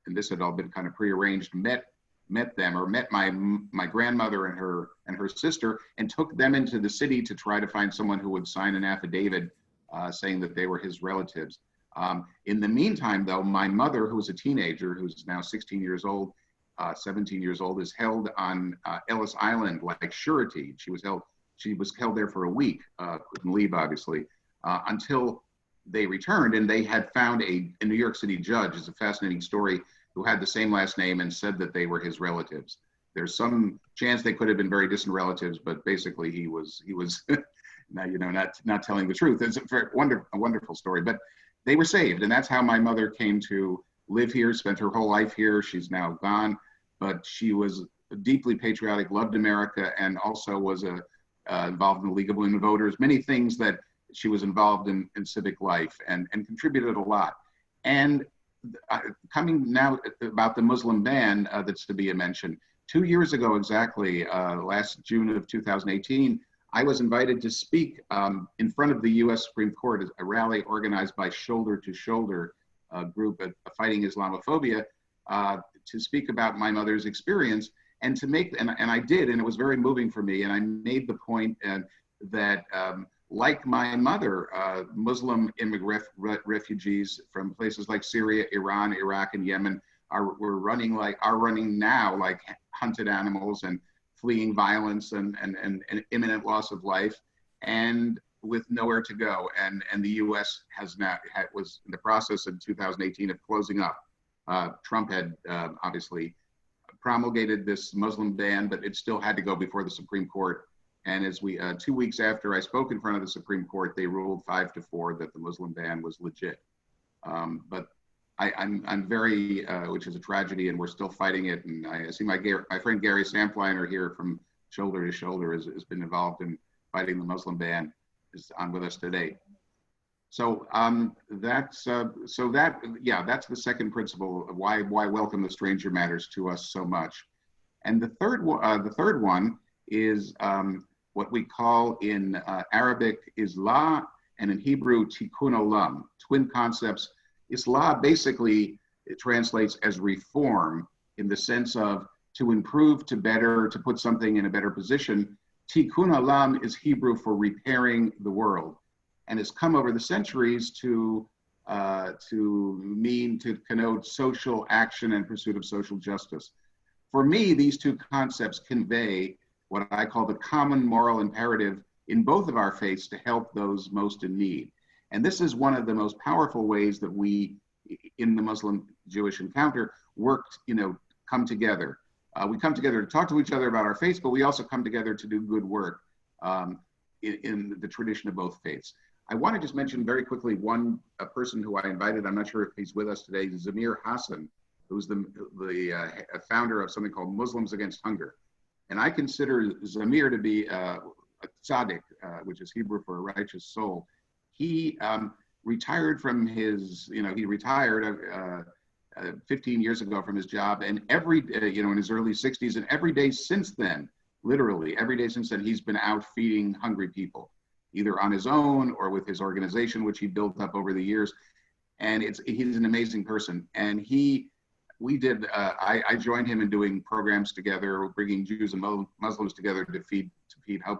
and this had all been kind of prearranged, met met them, or met my grandmother and her sister, and took them into the city to try to find someone who would sign an affidavit saying that they were his relatives. In the meantime, though, my mother, who was a teenager, who's now 16 years old, 17 years old, is held on Ellis Island like surety. She was held there for a week, couldn't leave, obviously, until they returned, and they had found a New York City judge. It's a fascinating story, who had the same last name and said that they were his relatives. There's some chance they could have been very distant relatives, but basically he was not telling the truth. It's a wonderful story, but they were saved, and that's how my mother came to live here, spent her whole life here. She's now gone, but she was deeply patriotic, loved America, and also was involved in the League of Women Voters, many things that she was involved in civic life, and contributed a lot. And coming now about the Muslim ban that Sabeeha mentioned, 2 years ago exactly, last June of 2018, I was invited to speak in front of the US Supreme Court at a rally organized by Shoulder to Shoulder group fighting Islamophobia, to speak about my mother's experience, and to make, and I did, and it was very moving for me, and I made the point that like my mother, Muslim immigrant refugees from places like Syria, Iran, Iraq, and Yemen are running now like hunted animals, and fleeing violence and imminent loss of life, and with nowhere to go. And the U.S. was in the process in 2018 of closing up. Trump had obviously promulgated this Muslim ban, but it still had to go before the Supreme Court. And as 2 weeks after I spoke in front of the Supreme Court, they ruled 5-4 that the Muslim ban was legit. But I'm very, which is a tragedy, and we're still fighting it. And I see my friend Gary Sampliner here from Shoulder to Shoulder has been involved in fighting the Muslim ban, is on with us today. So that's the second principle of why welcome the stranger matters to us so much. And the third one is what we call in Arabic Islah, and in Hebrew Tikkun Olam, twin concepts. Islah basically, it translates as reform, in the sense of to improve, to better, to put something in a better position. Tikkun Olam is Hebrew for repairing the world, and has come over the centuries to connote social action and pursuit of social justice. For me, these two concepts convey what I call the common moral imperative in both of our faiths to help those most in need. And this is one of the most powerful ways that we, in the Muslim-Jewish encounter, come together. We come together to talk to each other about our faiths, but we also come together to do good work in the tradition of both faiths. I want to just mention very quickly a person who I invited. I'm not sure if he's with us today. Zamir Hassan, who's the founder of something called Muslims Against Hunger. And I consider Zamir to be a tzaddik, which is Hebrew for a righteous soul. He retired from his, he retired 15 years ago from his job, and every day, in his early 60s, and every day since then, literally every day since then, he's been out feeding hungry people, either on his own or with his organization, which he built up over the years. And he's an amazing person. And I joined him in doing programs together, bringing Jews and Muslims together to feed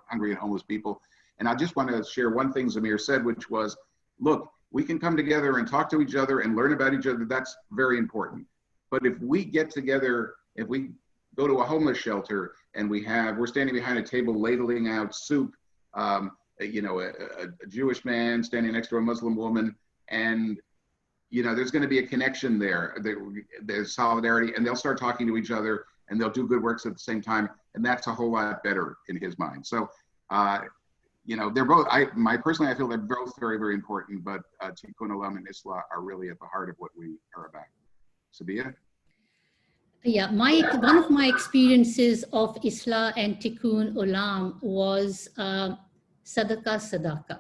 hungry and homeless people. And I just want to share one thing Zamir said, which was, look, we can come together and talk to each other and learn about each other. That's very important. But if we get together, if we go to a homeless shelter and we're standing behind a table ladling out soup, a Jewish man standing next to a Muslim woman, and there's going to be a connection there. There's solidarity, and they'll start talking to each other, and they'll do good works at the same time, and that's a whole lot better in his mind. So, they're both. Personally, I feel they're both very, very important. But Tikkun Olam and Islah are really at the heart of what we are about. Sabeeha? Yeah, one of my experiences of Islah and Tikkun Olam was Sadaka,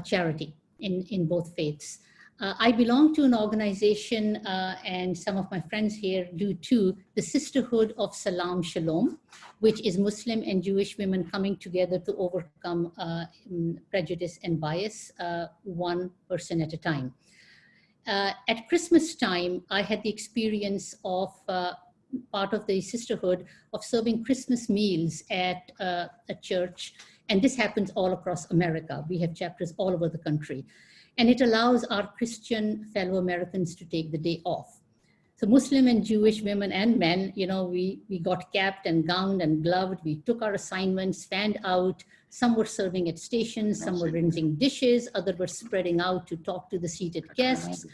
charity in both faiths. I belong to an organization, and some of my friends here do too, the Sisterhood of Salam Shalom, which is Muslim and Jewish women coming together to overcome prejudice and bias, one person at a time. At Christmas time, I had the experience of part of the sisterhood of serving Christmas meals at a church. And this happens all across America. We have chapters all over the country. And it allows our Christian fellow Americans to take the day off. So Muslim and Jewish women and men, you know, we got capped and gowned and gloved. We took our assignments, fanned out. Some were serving at stations, some were rinsing dishes, others were spreading out to talk to the seated guests.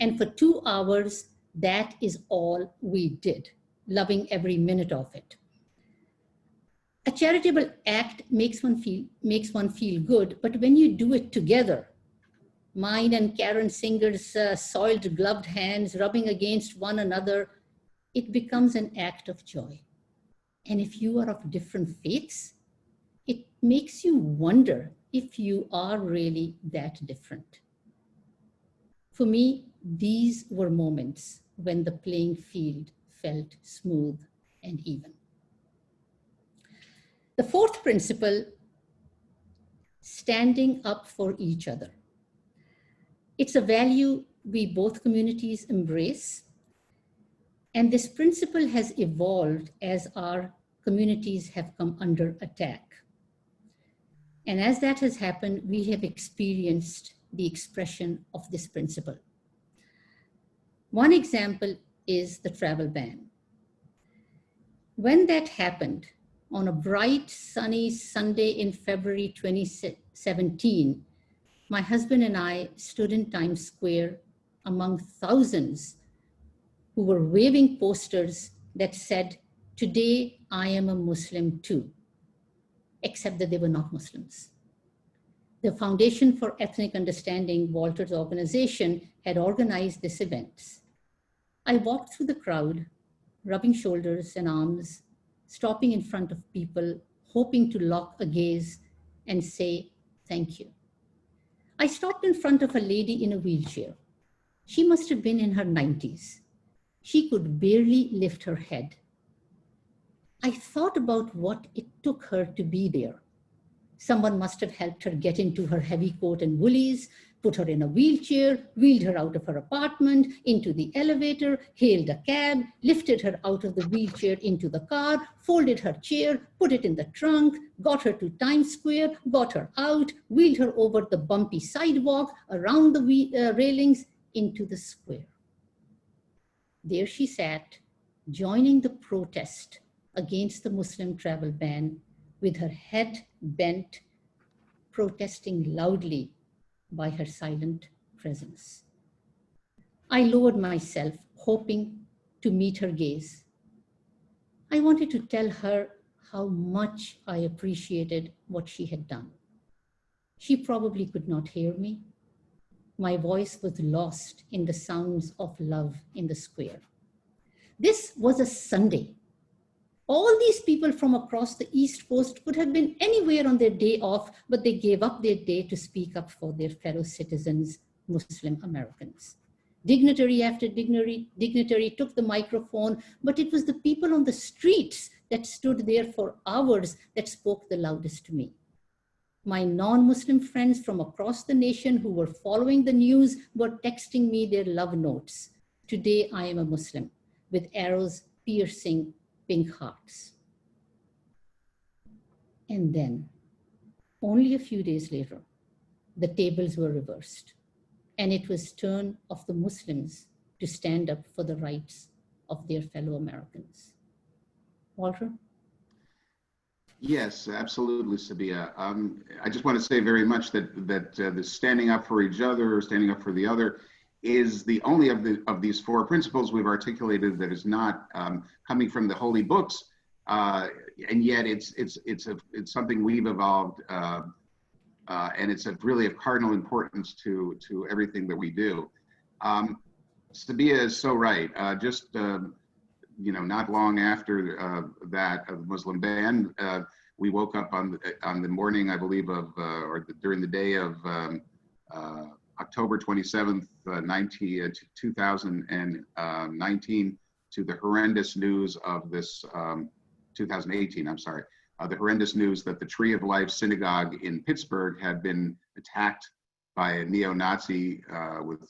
And for 2 hours, that is all we did, loving every minute of it. A charitable act makes one feel good, but when you do it together, mine and Karen Singer's soiled gloved hands rubbing against one another, it becomes an act of joy. And if you are of different faiths, it makes you wonder if you are really that different. For me, these were moments when the playing field felt smooth and even. The fourth principle, standing up for each other. It's a value we both communities embrace. And this principle has evolved as our communities have come under attack. And as that has happened, we have experienced the expression of this principle. One example is the travel ban. When that happened, on a bright, sunny Sunday in February 2017, my husband and I stood in Times Square among thousands who were waving posters that said, "Today I am a Muslim too," except that they were not Muslims. The Foundation for Ethnic Understanding, Walter's organization, had organized this event. I walked through the crowd, rubbing shoulders and arms, stopping in front of people, hoping to lock a gaze and say, "Thank you." I stopped in front of a lady in a wheelchair. She must have been in her 90s. She could barely lift her head. I thought about what it took her to be there. Someone must have helped her get into her heavy coat and woolies, put her in a wheelchair, wheeled her out of her apartment, into the elevator, hailed a cab, lifted her out of the wheelchair into the car, folded her chair, put it in the trunk, got her to Times Square, got her out, wheeled her over the bumpy sidewalk, around the railings, into the square. There she sat, joining the protest against the Muslim travel ban, with her head bent, protesting loudly by her silent presence. I lowered myself, hoping to meet her gaze. I wanted to tell her how much I appreciated what she had done. She probably could not hear me. My voice was lost in the sounds of love in the square. This was a Sunday. All these people from across the East Coast could have been anywhere on their day off, but they gave up their day to speak up for their fellow citizens, Muslim Americans. Dignitary after dignitary took the microphone, but it was the people on the streets that stood there for hours that spoke the loudest to me. My non-Muslim friends from across the nation who were following the news were texting me their love notes. "Today I am a Muslim," with arrows piercing pink hearts. And then, only a few days later, the tables were reversed, and it was turn of the Muslims to stand up for the rights of their fellow Americans. Walter? Yes, absolutely, Sabeeha. I just want to say very much that the standing up for each other, standing up for the other, is the only of these four principles we've articulated that is not coming from the holy books, and yet it's something we've evolved, and it's really of cardinal importance to everything that we do. Sabeeha is so right. Not long after that Muslim ban, we woke up on the morning, I believe, during the day of October 27th, 2019, to the horrendous news of this, 2018, I'm sorry, the horrendous news that the Tree of Life Synagogue in Pittsburgh had been attacked by a neo-Nazi with,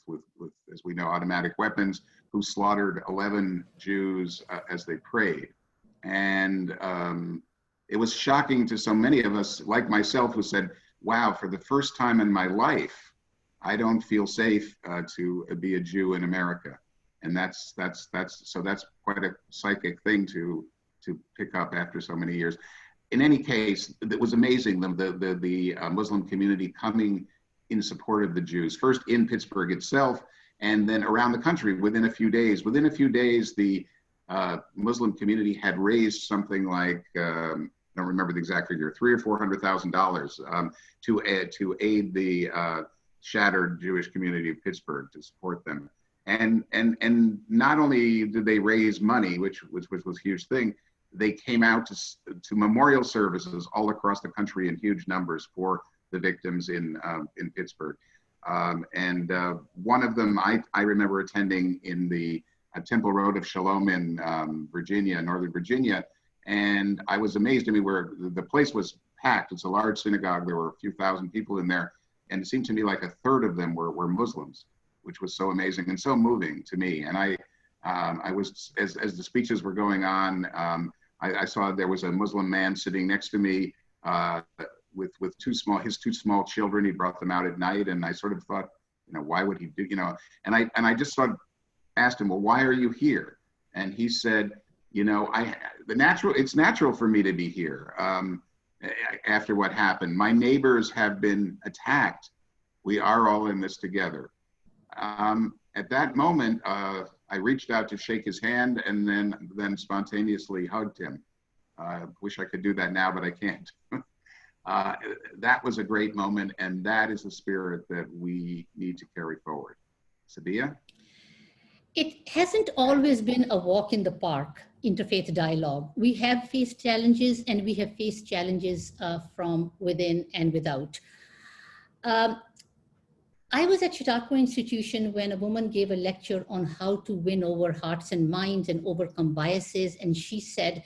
as we know, automatic weapons, who slaughtered 11 Jews as they prayed. And it was shocking to so many of us, like myself, who said, wow, for the first time in my life, I don't feel safe to be a Jew in America. And that's quite a psychic thing to pick up after so many years. In any case, it was amazing, the Muslim community coming in support of the Jews, first in Pittsburgh itself, and then around the country within a few days. Within a few days, the Muslim community had raised something like, I don't remember the exact figure, $300,000 or $400,000 to aid the shattered Jewish community of Pittsburgh, to support them. And not only did they raise money, which was a huge thing, they came out to memorial services all across the country in huge numbers for the victims in Pittsburgh. And one of them I remember attending in the Temple Road of Shalom in Virginia, Northern Virginia. And I was amazed. I mean, where the place was packed. It's a large synagogue. There were a few thousand people in there. And it seemed to me like a third of them were Muslims, which was so amazing and so moving to me. And I was, as the speeches were going on, I saw there was a Muslim man sitting next to me with his two small children. He brought them out at night, and I sort of thought, why would he do, And I just sort of asked him, well, why are you here? And he said, it's natural for me to be here after what happened. My neighbors have been attacked. We are all in this together. At that moment, I reached out to shake his hand and then spontaneously hugged him. Wish I could do that now, but I can't. That was a great moment, and that is the spirit that we need to carry forward. Sabeeha? It hasn't always been a walk in the park, interfaith dialogue. We have faced challenges, and we have faced challenges from within and without. I was at Chautauqua Institution when a woman gave a lecture on how to win over hearts and minds and overcome biases. And she said,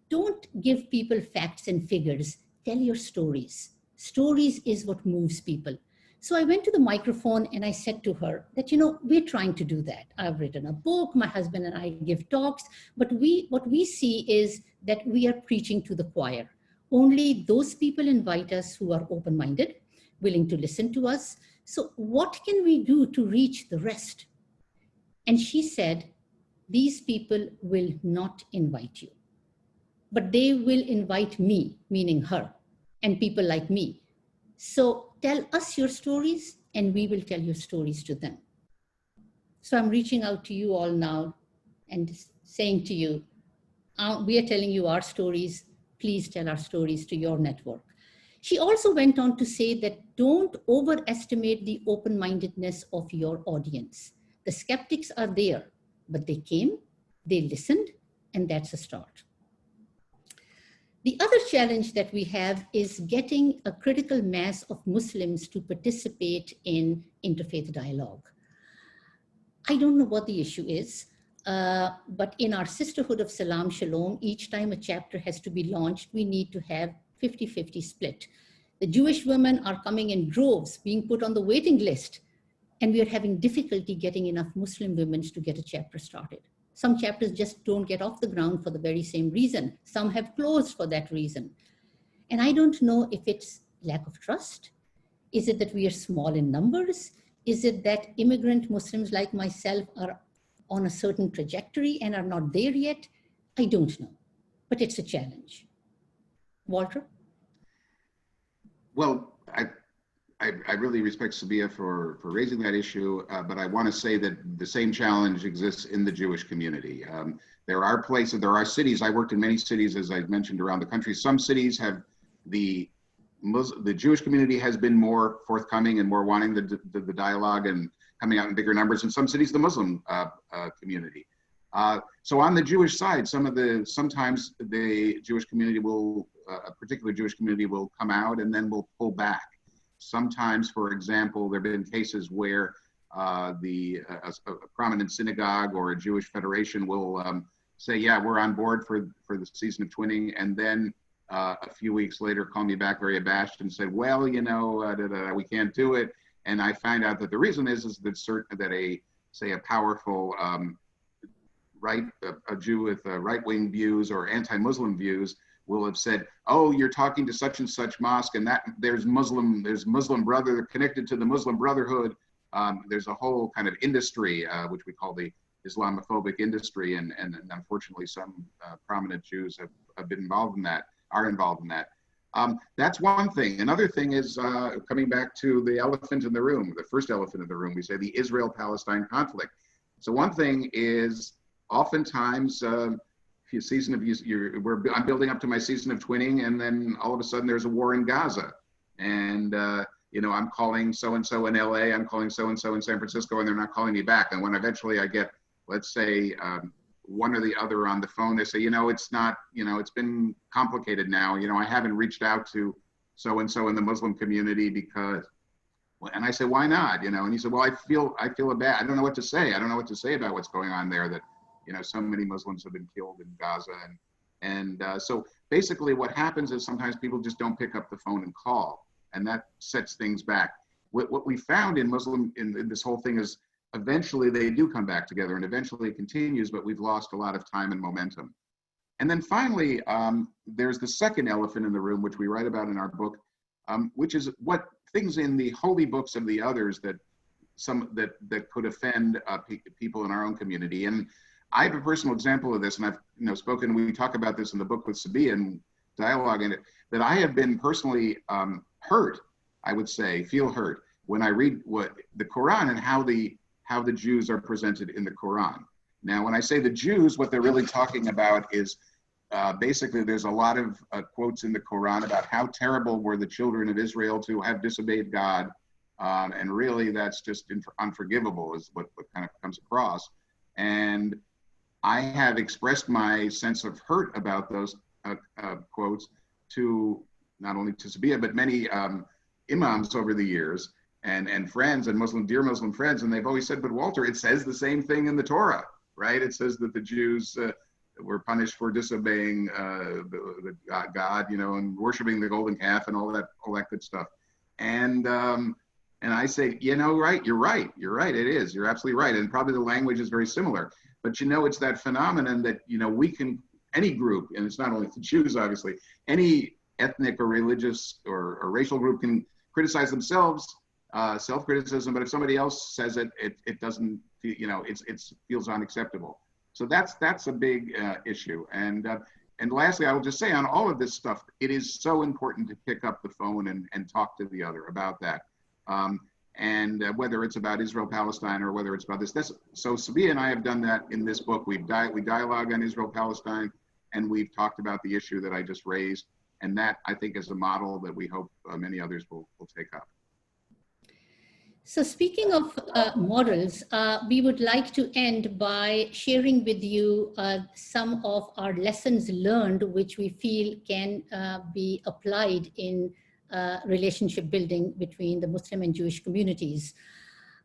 don't give people facts and figures, tell your stories. Stories is what moves people. So I went to the microphone and I said to her that, we're trying to do that. I've written a book, my husband and I give talks, but what we see is that we are preaching to the choir. Only those people invite us who are open-minded, willing to listen to us. So what can we do to reach the rest? And she said, these people will not invite you, but they will invite me, meaning her, and people like me. So tell us your stories and we will tell your stories to them. So I'm reaching out to you all now and saying to you, we are telling you our stories. Please tell our stories to your network. She also went on to say that don't overestimate the open-mindedness of your audience. The skeptics are there, but they came, they listened, and that's a start. The other challenge that we have is getting a critical mass of Muslims to participate in interfaith dialogue. I don't know what the issue is, but in our Sisterhood of Salam Shalom, each time a chapter has to be launched, we need to have 50-50 split. The Jewish women are coming in droves, being put on the waiting list, and we are having difficulty getting enough Muslim women to get a chapter started. Some chapters just don't get off the ground for the very same reason. Some have closed for that reason. And I don't know if it's lack of trust. Is it that we are small in numbers? Is it that immigrant Muslims like myself are on a certain trajectory and are not there yet? I don't know, but it's a challenge. Walter? Well, I really respect Sabeeha for raising that issue, but I want to say that the same challenge exists in the Jewish community. There are places, there are cities, I worked in many cities, as I mentioned, around the country. Some cities have the Jewish community has been more forthcoming and more wanting the dialogue and coming out in bigger numbers. In some cities, the Muslim community. So on the Jewish side, sometimes the Jewish community will, a particular Jewish community will come out and then will pull back. Sometimes, for example, there have been cases where a prominent synagogue or a Jewish federation will say, yeah, we're on board for the season of twinning, and then a few weeks later call me back very abashed and say, well, we can't do it. And I find out that the reason is that a powerful a Jew with right-wing views or anti-Muslim views will have said, oh, you're talking to such and such mosque, and that there's Muslim brother connected to the Muslim Brotherhood. There's a whole kind of industry, which we call the Islamophobic industry, and unfortunately some prominent Jews have been involved in that, are involved in that. That's one thing. Another thing is coming back to the elephant in the room, the first elephant in the room, we say the Israel-Palestine conflict. So one thing is oftentimes I'm building up to my season of twinning, and then all of a sudden there's a war in Gaza. And I'm calling so-and-so in LA, I'm calling so-and-so in San Francisco, and they're not calling me back. And when eventually I get, let's say, one or the other on the phone, they say, it's not, it's been complicated now. I haven't reached out to so-and-so in the Muslim community because, and I say, why not? And he said, well, I feel bad. I don't know what to say. I don't know what to say about what's going on there, that, so many Muslims have been killed in Gaza. And so basically what happens is sometimes people just don't pick up the phone and call, and that sets things back. What we found in this whole thing is eventually they do come back together, and eventually it continues, but we've lost a lot of time and momentum. And then finally, there's the second elephant in the room, which we write about in our book, which is what things in the holy books of the others that could offend people in our own community. And I have a personal example of this, and I've spoken, we talk about this in the book with Sabeeha and dialogue in it, that I have been personally hurt, I would say, feel hurt, when I read what the Quran and how the Jews are presented in the Quran. Now, when I say the Jews, what they're really talking about is basically there's a lot of quotes in the Quran about how terrible were the children of Israel to have disobeyed God. And really that's just unforgivable is what kind of comes across. And I have expressed my sense of hurt about those quotes to not only to Sabeeha, but many imams over the years and friends and dear Muslim friends. And they've always said, but Walter, it says the same thing in the Torah, right? It says that the Jews were punished for disobeying the God, and worshiping the golden calf and all that good stuff. And I say, right, you're right, it is, you're absolutely right. And probably the language is very similar, but it's that phenomenon that, we can, any group, and it's not only the Jews, obviously, any ethnic or religious or racial group can criticize themselves, self-criticism, but if somebody else says it, it doesn't, it feels unacceptable. So that's a big issue. And lastly, I will just say on all of this stuff, it is so important to pick up the phone and talk to the other about that. And whether it's about Israel-Palestine or whether it's about this. So Sabeeha and I have done that in this book. We dialogue on Israel-Palestine, and we've talked about the issue that I just raised. And that, I think, is a model that we hope many others will take up. So speaking of models, we would like to end by sharing with you some of our lessons learned, which we feel can be applied in relationship building between the Muslim and Jewish communities.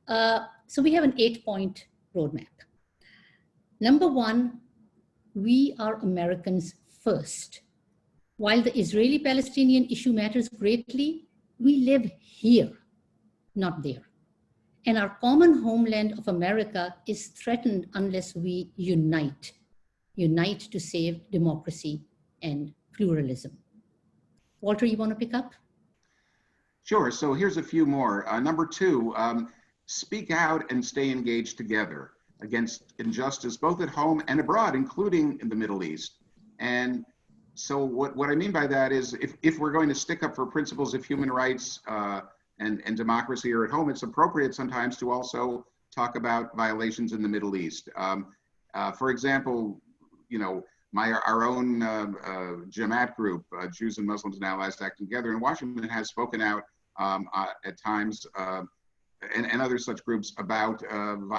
So we have an 8-point roadmap. Number 1, we are Americans first. While the Israeli-Palestinian issue matters greatly, we live here, not there. And our common homeland of America is threatened unless we unite to save democracy and pluralism. Walter, you want to pick up? Sure, so here's a few more. Number 2, speak out and stay engaged together against injustice, both at home and abroad, including in the Middle East. And so what I mean by that is if we're going to stick up for principles of human rights and democracy here at home, it's appropriate sometimes to also talk about violations in the Middle East. For example, our own Jamaat group, Jews and Muslims and Allies Acting Together in Washington, has spoken out at times, and other such groups, about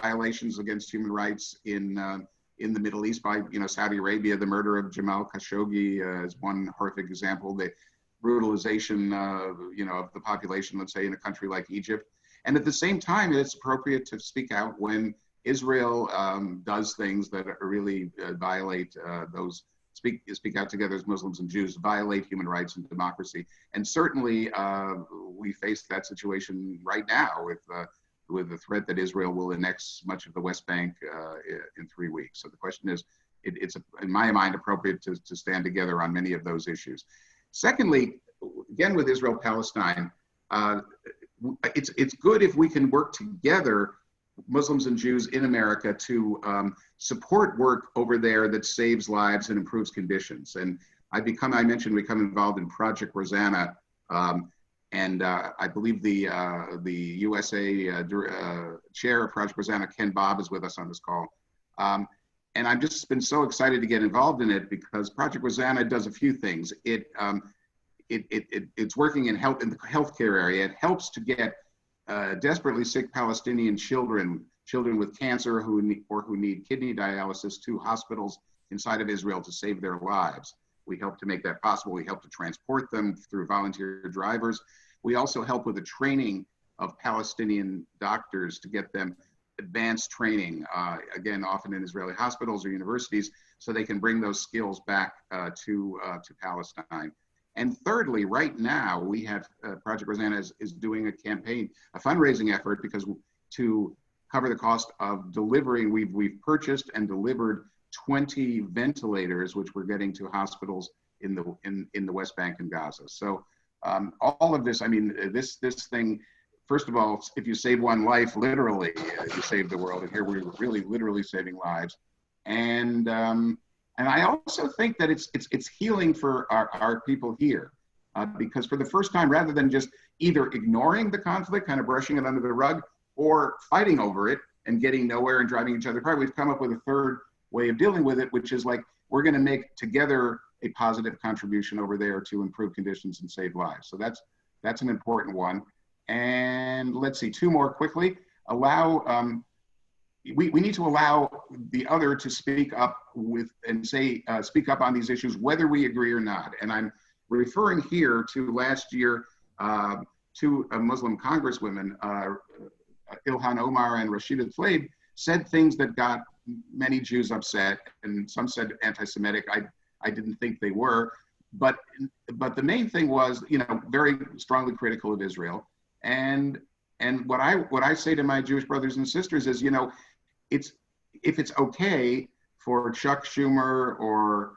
violations against human rights in the Middle East by Saudi Arabia. The murder of Jamal Khashoggi is one horrific example. The brutalization of the population, let's say, in a country like Egypt. And at the same time, it's appropriate to speak out when Israel does things that really violate those, speak out together as Muslims and Jews, violate human rights and democracy. And certainly we face that situation right now with with the threat that Israel will annex much of the West Bank in 3 weeks. So the question is, it's in my mind appropriate to stand together on many of those issues. Secondly, again with Israel-Palestine, it's good if we can work together, Muslims and Jews in America, to support work over there that saves lives and improves conditions. And I mentioned become involved in Project Rosanna, and I believe the USA chair of Project Rosanna, Ken Bob, is with us on this call. And I've just been so excited to get involved in it because Project Rosanna does a few things. It's working in the healthcare area. It helps to get desperately sick Palestinian children with cancer who need kidney dialysis to hospitals inside of Israel to save their lives. We help to make that possible. We help to transport them through volunteer drivers. We also help with the training of Palestinian doctors to get them advanced training, again, often in Israeli hospitals or universities, so they can bring those skills back to Palestine. And thirdly, right now, we have Project Rosanna is doing a campaign, a fundraising effort, because to cover the cost of delivering, we've purchased and delivered 20 ventilators, which we're getting to hospitals in the West Bank and Gaza. So all of this, I mean, this thing, first of all, if you save one life, literally, you save the world. And here we're really literally saving lives. And I also think that it's healing for our people here, because for the first time, rather than just either ignoring the conflict, kind of brushing it under the rug, or fighting over it and getting nowhere and driving each other apart, we've come up with a third way of dealing with it, which is like, we're going to make together a positive contribution over there to improve conditions and save lives. So that's an important one. And let's see, two more quickly. We need to allow the other to speak up speak up on these issues, whether we agree or not. And I'm referring here to last year, two Muslim congresswomen, Ilhan Omar and Rashida Tlaib, said things that got many Jews upset, and some said anti-Semitic. I didn't think they were, but the main thing was, very strongly critical of Israel. And what I say to my Jewish brothers and sisters is, if it's okay for Chuck Schumer or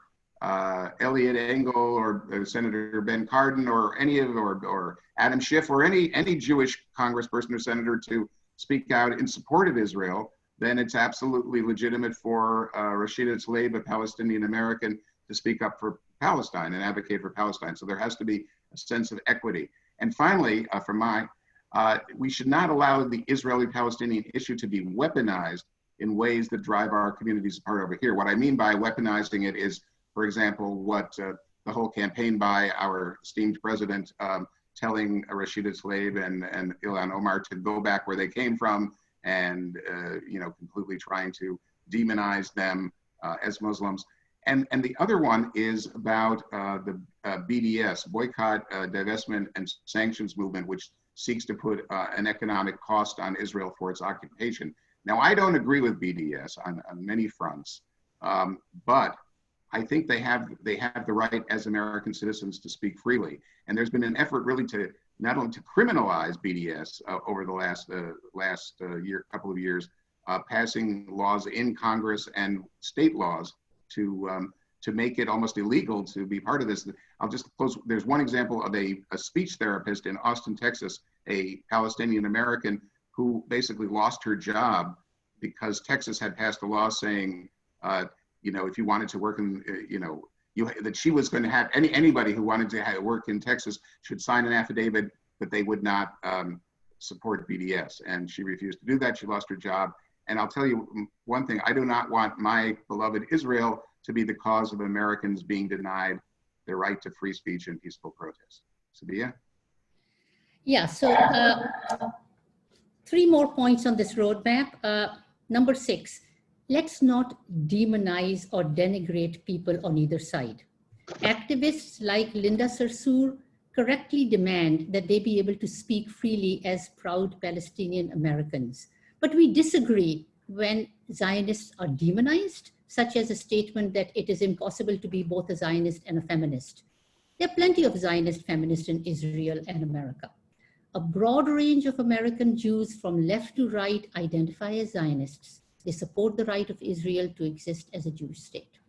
Elliot Engel or Senator Ben Cardin or Adam Schiff or any Jewish congressperson or senator to speak out in support of Israel, then it's absolutely legitimate for Rashida Tlaib, a Palestinian American, to speak up for Palestine and advocate for Palestine. So there has to be a sense of equity. And finally, we should not allow the Israeli-Palestinian issue to be weaponized in ways that drive our communities apart over here. What I mean by weaponizing it is, for example, what the whole campaign by our esteemed president telling Rashida Tlaib and Ilhan Omar to go back where they came from, and completely trying to demonize them as Muslims. And the other one is about the BDS, Boycott, Divestment and Sanctions Movement, which seeks to put an economic cost on Israel for its occupation. Now, I don't agree with BDS on many fronts, but I think they have the right as American citizens to speak freely. And there's been an effort really to not only to criminalize BDS over the last couple of years, passing laws in Congress and state laws to make it almost illegal to be part of this. I'll just close. There's one example of a speech therapist in Austin, Texas, a Palestinian American who basically lost her job because Texas had passed a law saying, if you wanted to work in, that she was going to have anybody who wanted to work in Texas should sign an affidavit that they would not support BDS. And she refused to do that. She lost her job. And I'll tell you one thing, I do not want my beloved Israel to be the cause of Americans being denied their right to free speech and peaceful protest. Sabeeha? Yeah, so 3 more points on this roadmap. Number 6, let's not demonize or denigrate people on either side. Activists like Linda Sarsour correctly demand that they be able to speak freely as proud Palestinian Americans. But we disagree when Zionists are demonized, such as a statement that it is impossible to be both a Zionist and a feminist. There are plenty of Zionist feminists in Israel and America. A broad range of American Jews from left to right identify as Zionists. They support the right of Israel to exist as a Jewish state.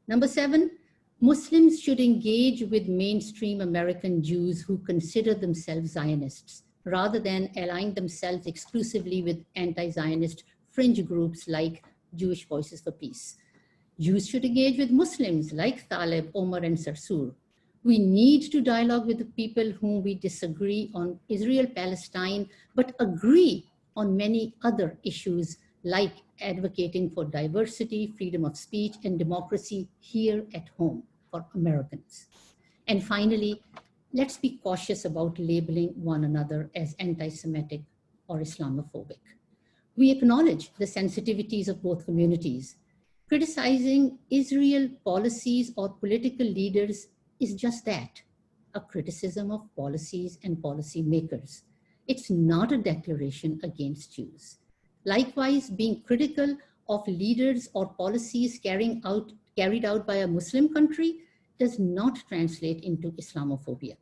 Number 7, Muslims should engage with mainstream American Jews who consider themselves Zionists, rather than allying themselves exclusively with anti-Zionist fringe groups like Jewish Voices for Peace. Jews should engage with Muslims like Taleb, Omar, and Sarsour. We need to dialogue with the people whom we disagree on Israel-Palestine, but agree on many other issues like advocating for diversity, freedom of speech, and democracy here at home for Americans. And finally, let's be cautious about labeling one another as anti-Semitic or Islamophobic. We acknowledge the sensitivities of both communities. Criticizing Israel policies or political leaders is just that, a criticism of policies and policy makers. It's not a declaration against Jews. Likewise, being critical of leaders or policies carried out by a Muslim country does not translate into Islamophobia.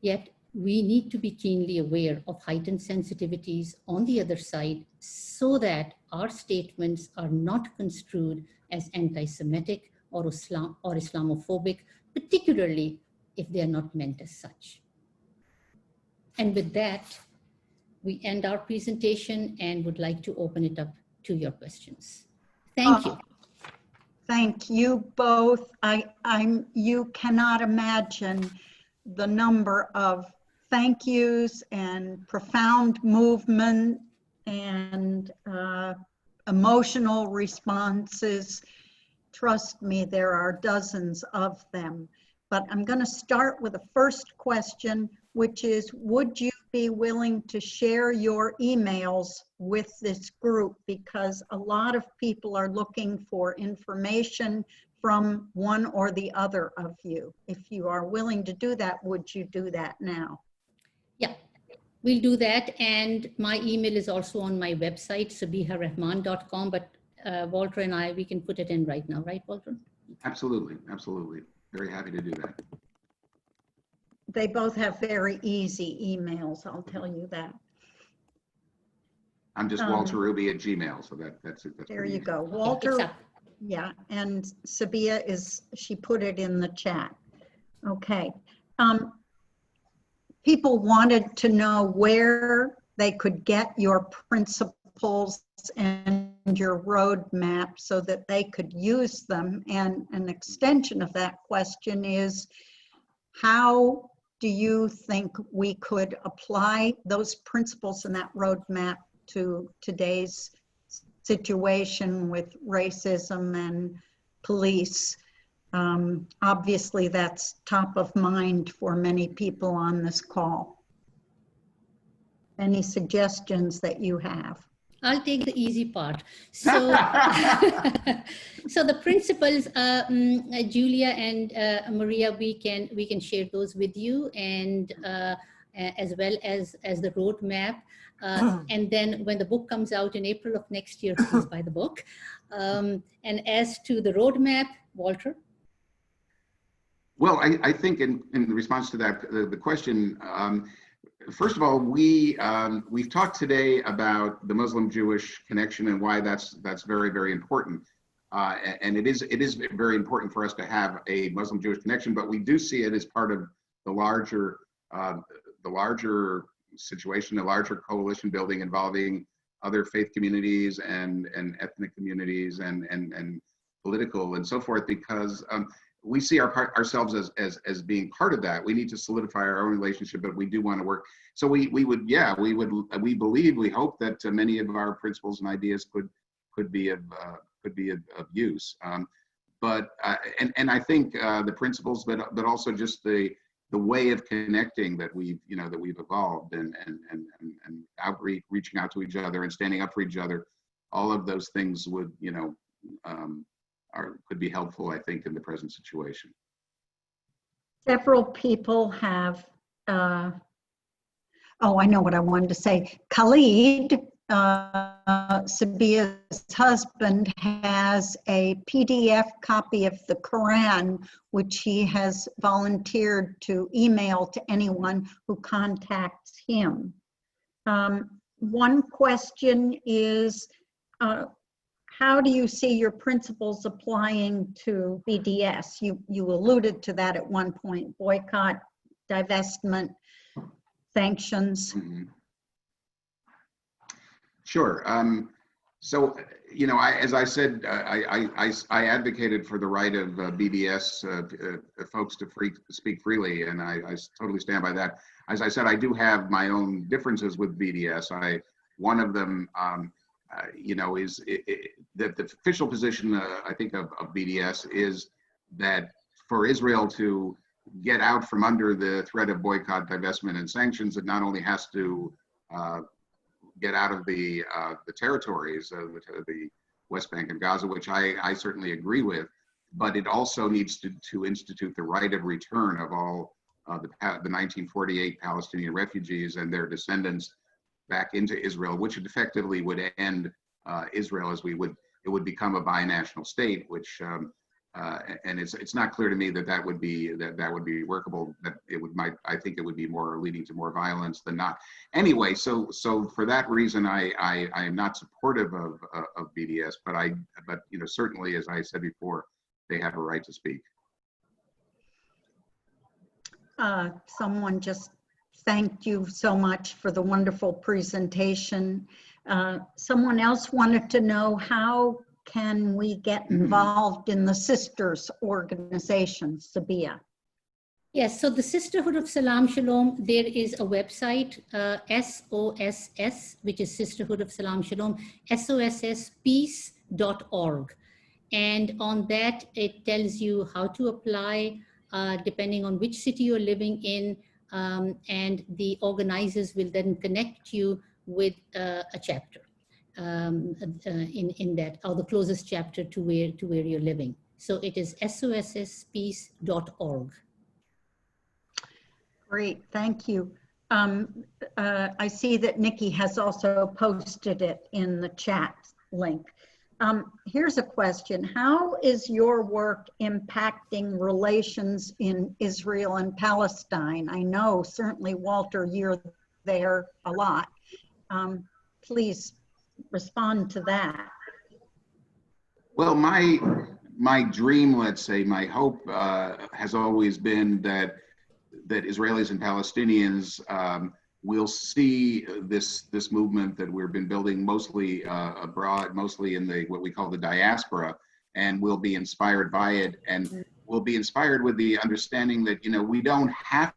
Yet, we need to be keenly aware of heightened sensitivities on the other side so that our statements are not construed as anti-Semitic or Islamophobic, particularly if they are not meant as such. And with that, we end our presentation and would like to open it up to your questions. Thank you. Thank you both. You cannot imagine the number of thank yous and profound movement and emotional responses. Trust me, there are dozens of them. But I'm going to start with the first question, which is, would you be willing to share your emails with this group? Because a lot of people are looking for information from one or the other of you. If you are willing to do that, would you do that now? Yeah, we'll do that. And my email is also on my website, sabeeharehman.com, but Walter and I, we can put it in right now, right, Walter? Absolutely, absolutely. Very happy to do that. They both have very easy emails, I'll tell you that. I'm just Walter Ruby at Gmail, so that's it. That's there pretty you easy. go. Walter, yeah, and Sabeeha she put it in the chat. Okay. People wanted to know where they could get your principles and your roadmap so that they could use them. And an extension of that question is, how do you think we could apply those principles and that roadmap to today's situation with racism and police? Obviously, that's top of mind for many people on this call. Any suggestions that you have? I'll take the easy part. So, so the principles, Julia and Maria, we can share those with you, and as well as the roadmap. And then when the book comes out in April of next year, please buy the book. And as to the roadmap, Walter? Well, I think in response to that, the question, first of all, we've talked today about the Muslim-Jewish connection and why that's very, very important. And it is very important for us to have a Muslim-Jewish connection, but we do see it as part of the larger situation, the larger coalition building involving other faith communities and ethnic communities and political and so forth, because we see ourselves as being part of that. We need to solidify our own relationship, but we do want to work. So we hope that many of our principles and ideas could be of use. But I think the principles, but also just the way of connecting that we've evolved and reaching out to each other and standing up for each other, all of those things would could be helpful, I think, in the present situation. Several people have, oh, I know what I wanted to say. Khalid Sabeeha's husband has a PDF copy of the Quran, which he has volunteered to email to anyone who contacts him. One question is, how do you see your principles applying to BDS? You alluded to that at one point: boycott, divestment, sanctions. Mm-hmm. Sure. So, you know, as I said, I advocated for the right of BDS folks to speak freely, and I totally stand by that. As I said, I do have my own differences with BDS. One of them, you know, is that the official position, I think, of BDS is that for Israel to get out from under the threat of boycott, divestment, and sanctions, it not only has to get out of the territories of the West Bank and Gaza, which I certainly agree with, but it also needs to institute the right of return of all the 1948 Palestinian refugees and their descendants back into Israel, which effectively would end Israel as it would become a binational state, which and it's not clear to me that would be workable. That I think it would be more leading to more violence than not. Anyway, so for that reason, I am not supportive of BDS, but you know, certainly, as I said before, they have a right to speak. Someone just thanked you so much for the wonderful presentation. Someone else wanted to know, how can we get involved in the sisters organization, Sabeeha? Yes, so the Sisterhood of Salam Shalom, there is a website, SOSS, which is Sisterhood of Salam Shalom, SOSSpeace.org. And on that, it tells you how to apply, depending on which city you're living in, and the organizers will then connect you with a chapter in that, or the closest chapter to where you're living. So it is SOSSpeace.org. Great, thank you. I see that Nikki has also posted it in the chat link. Here's a question: how is your work impacting relations in Israel and Palestine? I know certainly, Walter, you're there a lot. Please respond to that. Well, my dream, let's say, my hope has always been that Israelis and Palestinians will see this movement that we've been building mostly abroad, mostly in what we call the diaspora, and will be inspired by it, and will be inspired with the understanding that, you know, we don't have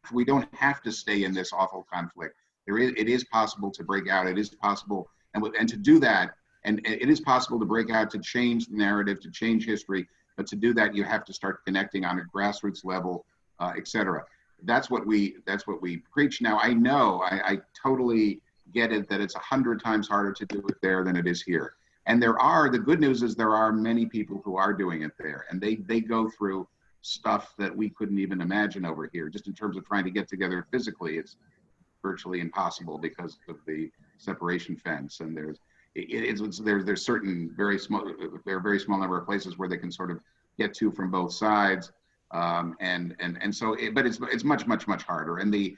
to stay in this awful conflict. It is possible to break out. It is possible, and to do that, and it is possible to break out, to change the narrative, to change history. But to do that, you have to start connecting on a grassroots level, etc. That's what we preach. Now, I know, I totally get it that it's 100 times harder to do it there than it is here. And the good news is there are many people who are doing it there, and they go through stuff that we couldn't even imagine over here. Just in terms of trying to get together physically, it's virtually impossible because of the separation fence. And there's certain very small number of places where they can sort of get to from both sides. And so, but it's much harder. And the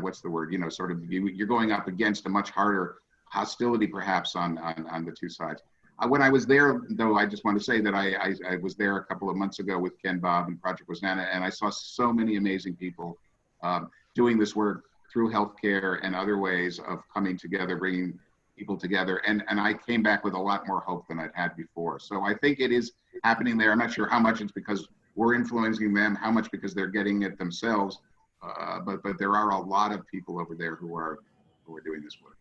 what's the word? You know, sort of you're going up against a much harder hostility, perhaps on the two sides. When I was there, though, I just want to say that I was there a couple of months ago with Ken Bob and Project Rosanna, and I saw so many amazing people doing this work through healthcare and other ways of coming together, bringing people together, and I came back with a lot more hope than I'd had before. So I think it is happening there. I'm not sure how much it's because we're influencing them, how much because they're getting it themselves, but there are a lot of people over there who are doing this work.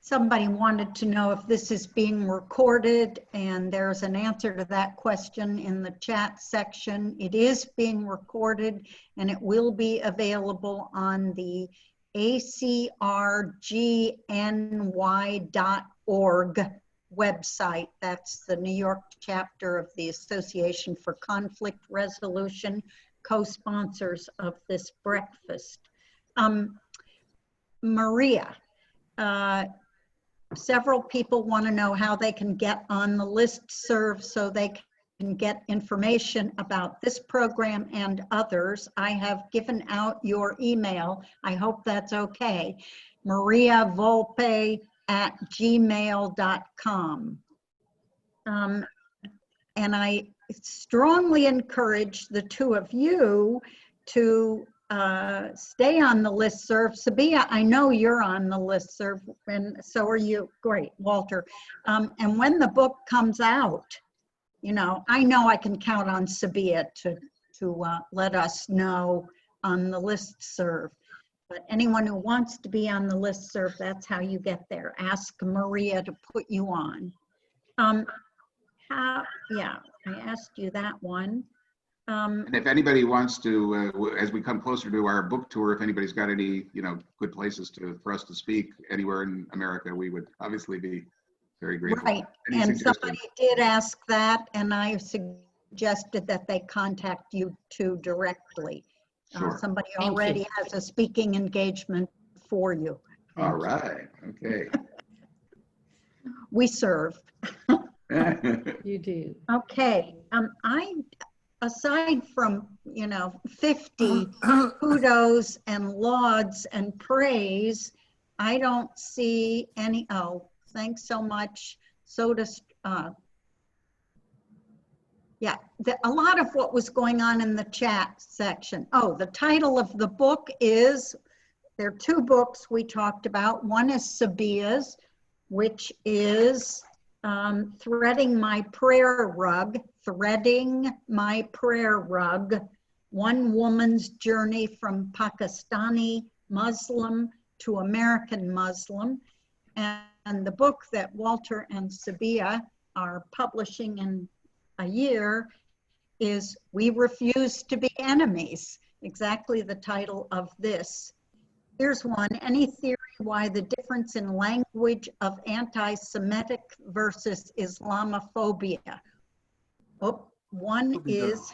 Somebody wanted to know if this is being recorded, and there's an answer to that question in the chat section. It is being recorded, and it will be available on the ACR-GNY.org website. That's the New York chapter of the Association for Conflict Resolution, co-sponsors of this breakfast. Maria, Several people want to know how they can get on the listserv so they can get information about this program and others. I have given out your email. I hope that's okay. mariavolpe@gmail.com. And I strongly encourage the two of you to stay on the listserv. Sabeeha, I know you're on the listserv, and so are you. Great, Walter. And when the book comes out, you know I can count on Sabeeha to let us know on the listserv. But anyone who wants to be on the listserv, that's how you get there. Ask Maria to put you on. Yeah, I asked you that one. And if anybody wants to, as we come closer to our book tour, if anybody's got any, good places for us to speak anywhere in America, we would obviously be very grateful. Right, and somebody did ask that, and I suggested that they contact you two directly. Sure. Somebody already has a speaking engagement for you. All right, okay. We serve. You do. Okay, aside from, 50 kudos and lauds and praise, I don't see any, thanks so much. So does, yeah, a lot of what was going on in the chat section. Oh, the title of the book is, there are two books we talked about. One is Sabeeha's, which is Threading My Prayer Rug, One Woman's Journey from Pakistani Muslim to American Muslim. And the book that Walter and Sabeeha are publishing in a year is We Refuse to Be Enemies, exactly the title of this. Here's one. Any theory why the difference in language of anti-Semitic versus Islamophobia? Oh, one is,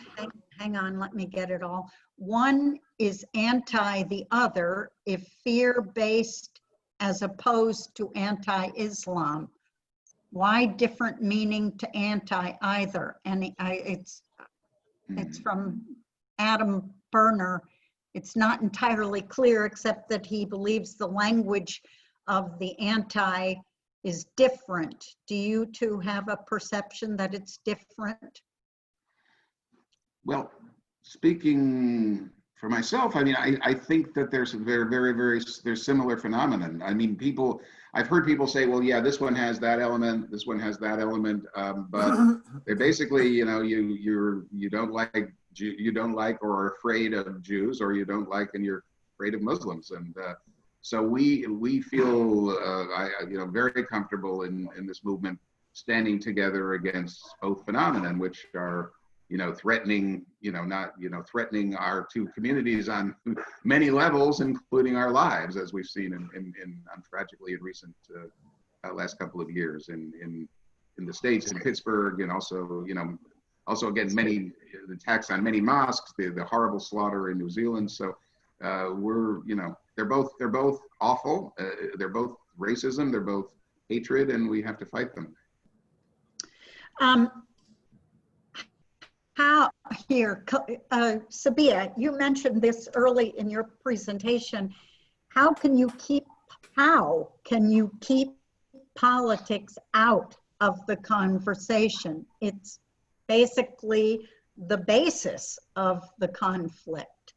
hang on, let me get it all. One is anti the other if fear-based as opposed to anti-Islam. Why different meaning to anti either? And it's from Adam Berner. It's not entirely clear, except that he believes the language of the anti is different. Do you two have a perception that it's different? Well, speaking for myself, I mean, I think that there's a there's similar phenomenon. I mean, I've heard people say, well, yeah, this one has that element, this one has that element, but they're basically, you don't like or are afraid of Jews, or you don't like and you're afraid of Muslims. And so we feel, very comfortable in this movement, standing together against both phenomenon, which are, threatening, threatening our two communities on many levels, including our lives, as we've seen in tragically in recent last couple of years in the States, in Pittsburgh, and also, also again, many attacks on many mosques, the horrible slaughter in New Zealand. So they're both awful. They're both racism. They're both hatred, and we have to fight them. Sabeeha, you mentioned this early in your presentation. How can you keep politics out of the conversation? It's basically the basis of the conflict.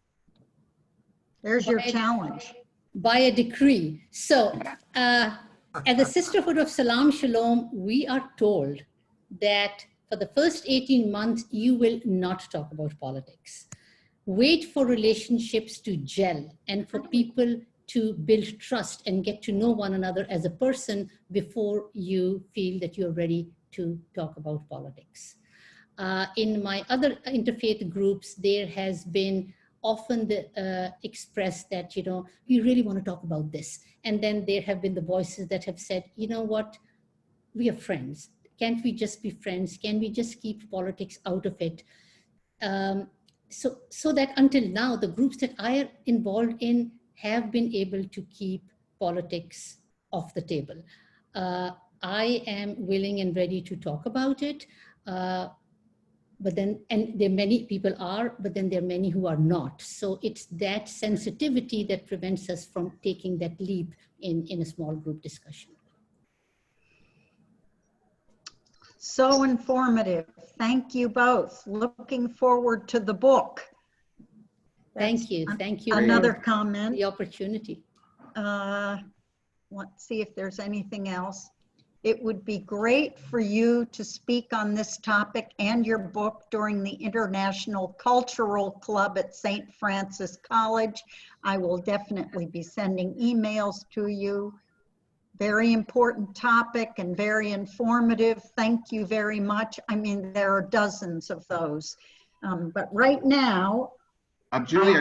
There's your challenge. By a decree. So at the Sisterhood of Salam Shalom, we are told that for the first 18 months, you will not talk about politics. Wait for relationships to gel and for people to build trust and get to know one another as a person before you feel that you're ready to talk about politics. In my other interfaith groups, there has been often expressed that, we really want to talk about this. And then there have been the voices that have said, you know what, we are friends. Can't we just be friends? Can we just keep politics out of it? So that until now, the groups that I are involved in have been able to keep politics off the table. I am willing and ready to talk about it, but then, and there are many people are, but then there are many who are not. So it's that sensitivity that prevents us from taking that leap in a small group discussion. So informative. Thank you both. Looking forward to the book. Thank you. Thank you. Another for comment. the opportunity. Let's see if there's anything else. It would be great for you to speak on this topic and your book during the International Cultural Club at St. Francis College. I will definitely be sending emails to you. Very important topic and very informative. Thank you very much. I mean, there are dozens of those. But right now, Julie,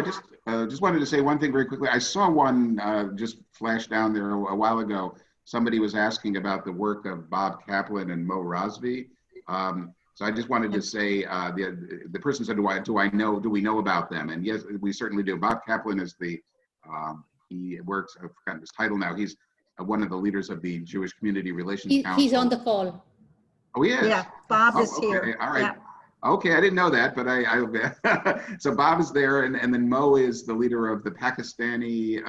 I just wanted to say one thing very quickly. I saw one just flash down there a while ago. Somebody was asking about the work of Bob Kaplan and Mo Rosby. So I just wanted to say, the person said, do we know about them? And yes, we certainly do. Bob Kaplan is he works, I've forgotten his title now. He's one of the leaders of the Jewish Community Relations Council. He's on the call. Oh, he is? yeah, Bob is okay. here. All right. Yeah. Okay, I didn't know that, but so Bob is there, and then Mo is the leader of the Pakistani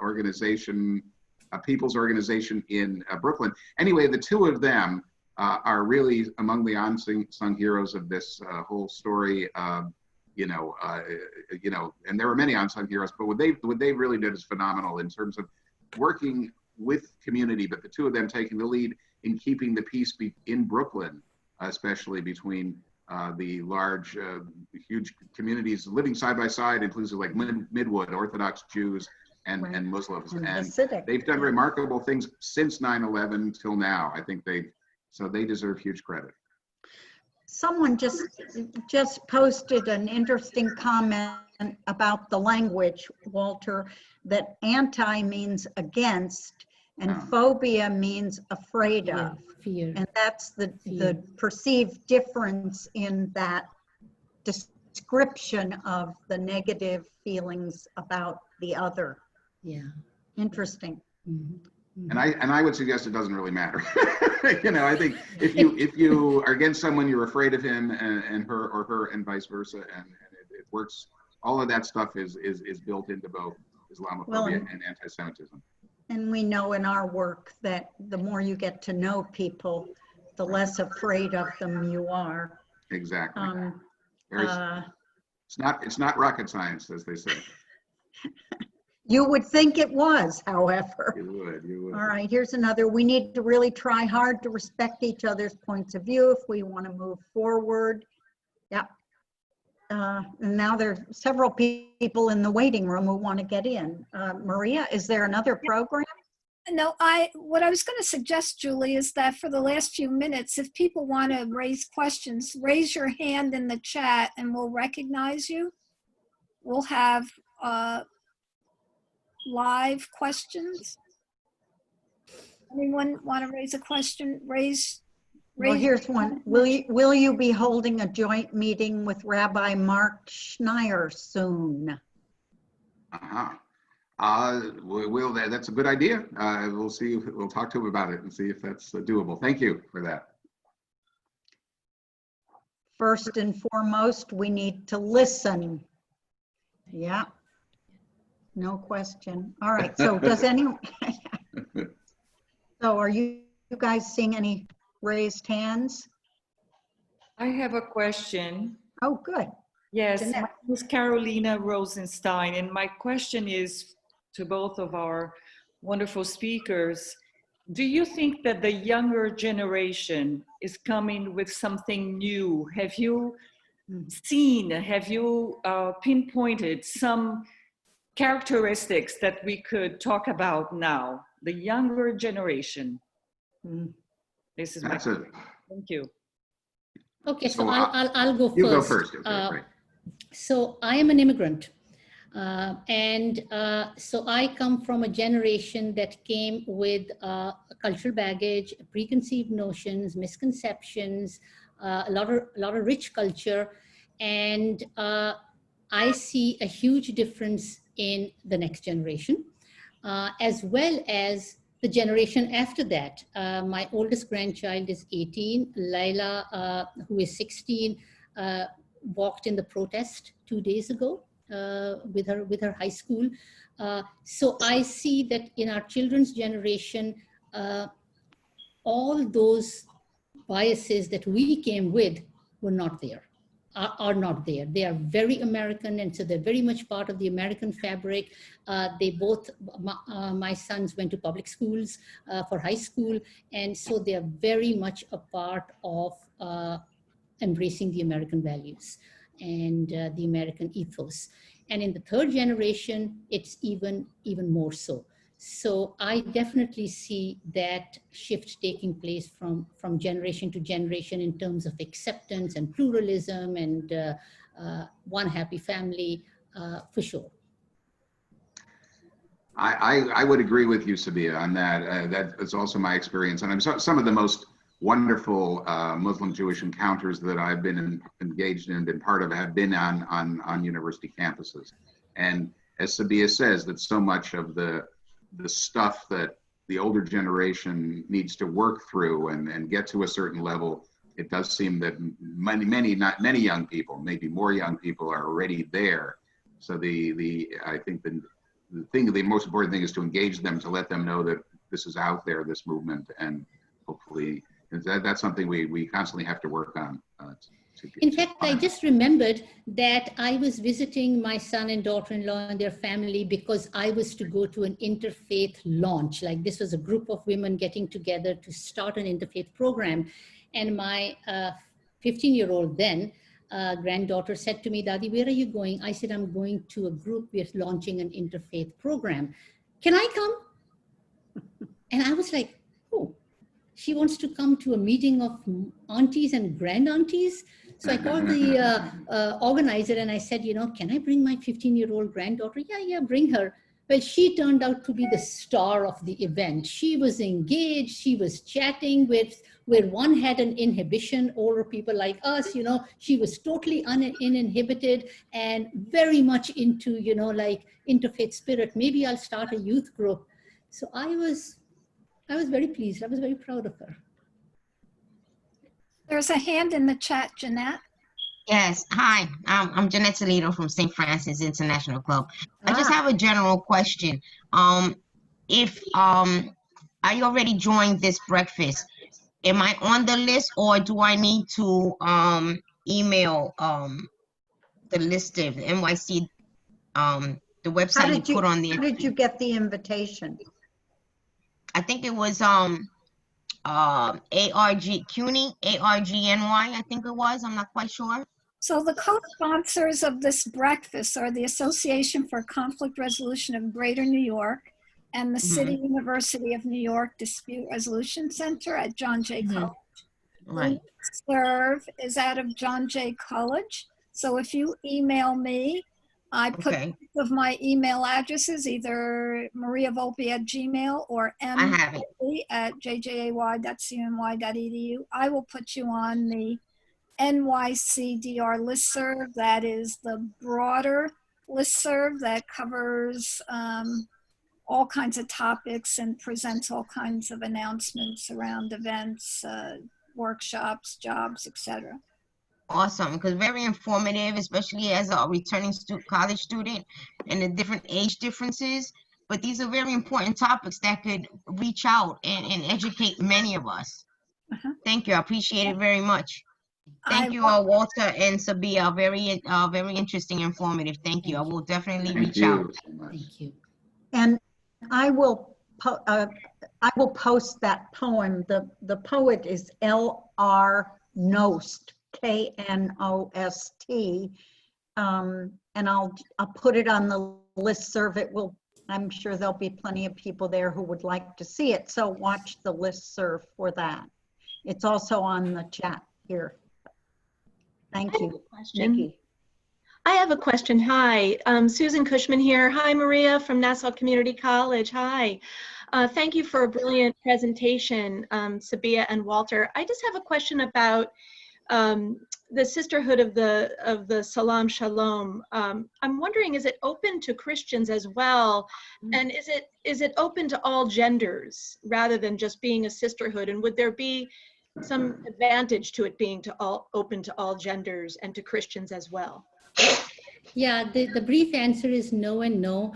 organization, People's Organization in Brooklyn. Anyway, the two of them are really among the unsung heroes of this whole story. And there were many unsung heroes, but what they really did is phenomenal in terms of working with community, but the two of them taking the lead in keeping the peace in Brooklyn, especially between the large, huge communities living side by side, inclusive like Midwood, Orthodox Jews, and Muslims. And Hasidic. they've done remarkable things since 9/11 till now. I think they deserve huge credit. Someone just posted an interesting comment about the language, Walter, that anti means against and phobia means afraid of. Fear. And that's the perceived difference in that description of the negative feelings about the other. Yeah. Interesting. Mm-hmm. And I would suggest it doesn't really matter. I think if you are against someone, you're afraid of him and her or her and vice versa, and it works. All of that stuff is built into both Islamophobia and anti-Semitism. And we know in our work that the more you get to know people, the less afraid of them you are. Exactly. It's not rocket science, as they say. You would think it was, however. You would. All right, here's another. We need to really try hard to respect each other's points of view if we want to move forward. Yeah. And now there are several people in the waiting room who want to get in. Maria, is there another program? No, what I was going to suggest, Julie, is that for the last few minutes, if people want to raise questions, raise your hand in the chat and we'll recognize you. We'll have live questions. Anyone want to raise a question? Well, here's one. Will you be holding a joint meeting with Rabbi Mark Schneier soon? That's a good idea. We'll see. We'll talk to him about it and see if that's doable. Thank you for that. First and foremost, we need to listen. Yeah. No question. All right. So does anyone? So are you guys seeing any raised hands? I have a question. Oh, good. Yes, Jeanette. my name is Carolina Rosenstein, and my question is to both of our wonderful speakers. Do you think that the younger generation is coming with something new? Have you pinpointed some characteristics that we could talk about now? The younger generation. This is my question. Thank you. Okay, so I'll go first. You go first. Okay, right. So I am an immigrant. So I come from a generation that came with cultural baggage, preconceived notions, misconceptions, a lot of rich culture. And I see a huge difference in the next generation, as well as the generation after that. My oldest grandchild is 18. Laila, who is 16, walked in the protest 2 days ago with her high school. So I see that in our children's generation, all those biases that we came with were not there, are not there. They are very American, and so they're very much part of the American fabric. They both, my sons went to public schools for high school, and so they are very much a part of embracing the American values and the American ethos. And in the third generation, it's even more so. So I definitely see that shift taking place from generation to generation in terms of acceptance and pluralism and one happy family, for sure. I would agree with you, Sabeeha, on that. That is also my experience. And some of the most wonderful Muslim-Jewish encounters that I've been engaged in and been part of have been on university campuses. And as Sabeeha says, that so much of the stuff that the older generation needs to work through and get to a certain level, it does seem that not many young people, maybe more young people, are already there. So I think the most important thing is to engage them, to let them know that this is out there, this movement, and hopefully that's something we constantly have to work on. In fact, I just remembered that I was visiting my son and daughter-in-law and their family because I was to go to an interfaith launch. Like, this was a group of women getting together to start an interfaith program. And my 15-year-old then granddaughter said to me, "Dadi, where are you going?" I said, "I'm going to a group. We're launching an interfaith program. Can I come?" And I was like, "Oh, she wants to come to a meeting of aunties and grand aunties." So I called the organizer and I said, "Can I bring my 15-year-old granddaughter?" Yeah, bring her. Well, she turned out to be the star of the event. She was engaged. She was chatting with where one had an inhibition, older people like us, she was totally uninhibited and very much into, like interfaith spirit. Maybe I'll start a youth group. So I was very pleased. I was very proud of her. There's a hand in the chat, Jeanette. Yes, hi, I'm Jeanette Toledo from St. Francis International Club. I just have a general question. Are you already joined this breakfast? Am I on the list, or do I need to email the list of NYC, the website you put on there? How did you get the invitation? I think it was CUNY, ACR-GNY, I think it was. I'm not quite sure. So the co-sponsors of this breakfast are the Association for Conflict Resolution of Greater New York and the City University of New York Dispute Resolution Center at John Jay College. Right. Serve is out of John Jay College. So if you email me, I put of my email addresses, either mariavolpe@gmail or mvolpe@jjay.cuny.edu. I will put you on the NYC-DR listserv. That is the broader listserv that covers all kinds of topics and presents all kinds of announcements around events, workshops, jobs, etc. Awesome, because very informative, especially as a returning college student and the different age differences. But these are very important topics that could reach out and educate many of us. Thank you. I appreciate it very much. Thank you, Walter and Sabeeha. Very interesting, informative. Thank you. I will definitely reach out. Thank you. And I will post that poem. The poet is L.R. Knost, K-N-O-S-T, and I'll put it on the listserv. I'm sure there'll be plenty of people there who would like to see it. So watch the listserv for that. It's also on the chat here. Thank you, Nikki. I have a question. Hi, Susan Cushman here. Hi, Maria from Nassau Community College. Hi. Thank you for a brilliant presentation, Sabeeha and Walter. I just have a question about the sisterhood of the Salam Shalom. I'm wondering, is it open to Christians as well? And is it open to all genders rather than just being a sisterhood? And would there be some advantage to it being open to all genders and to Christians as well? Yeah, the brief answer is no and no.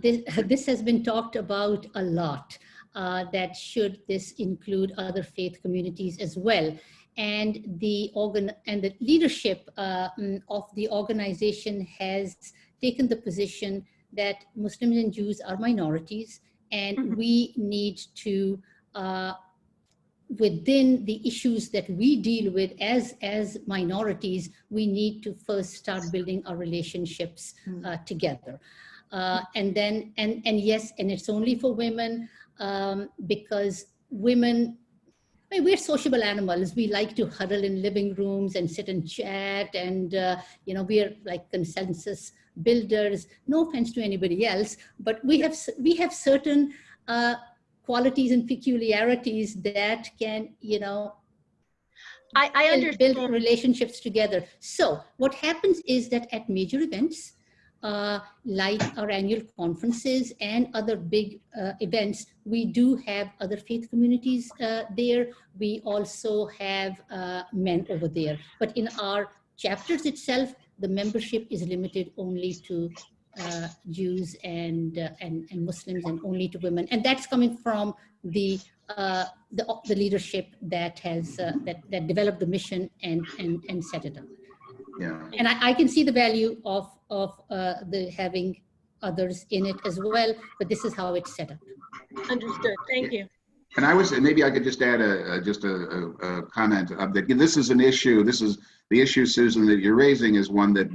This has been talked about a lot, that should this include other faith communities as well. And the leadership of the organization has taken the position that Muslims and Jews are minorities, and we need to, within the issues that we deal with as minorities, we need to first start building our relationships together. And yes, and it's only for women, because women, I mean, we're sociable animals. We like to huddle in living rooms and sit and chat, and we're like consensus builders. No offense to anybody else, but we have certain qualities and peculiarities that can, I understand. build relationships together. So what happens is that at major events, like our annual conferences and other big events, we do have other faith communities there. We also have men over there. But in our chapters itself, the membership is limited only to Jews and Muslims, and only to women. And that's coming from the leadership that has that developed the mission and set it up. Yeah. And I can see the value of the having others in it as well, but this is how it's set up. Understood. Thank you. And maybe I could just add a comment that this is an issue. This is the issue, Susan, that you're raising is one that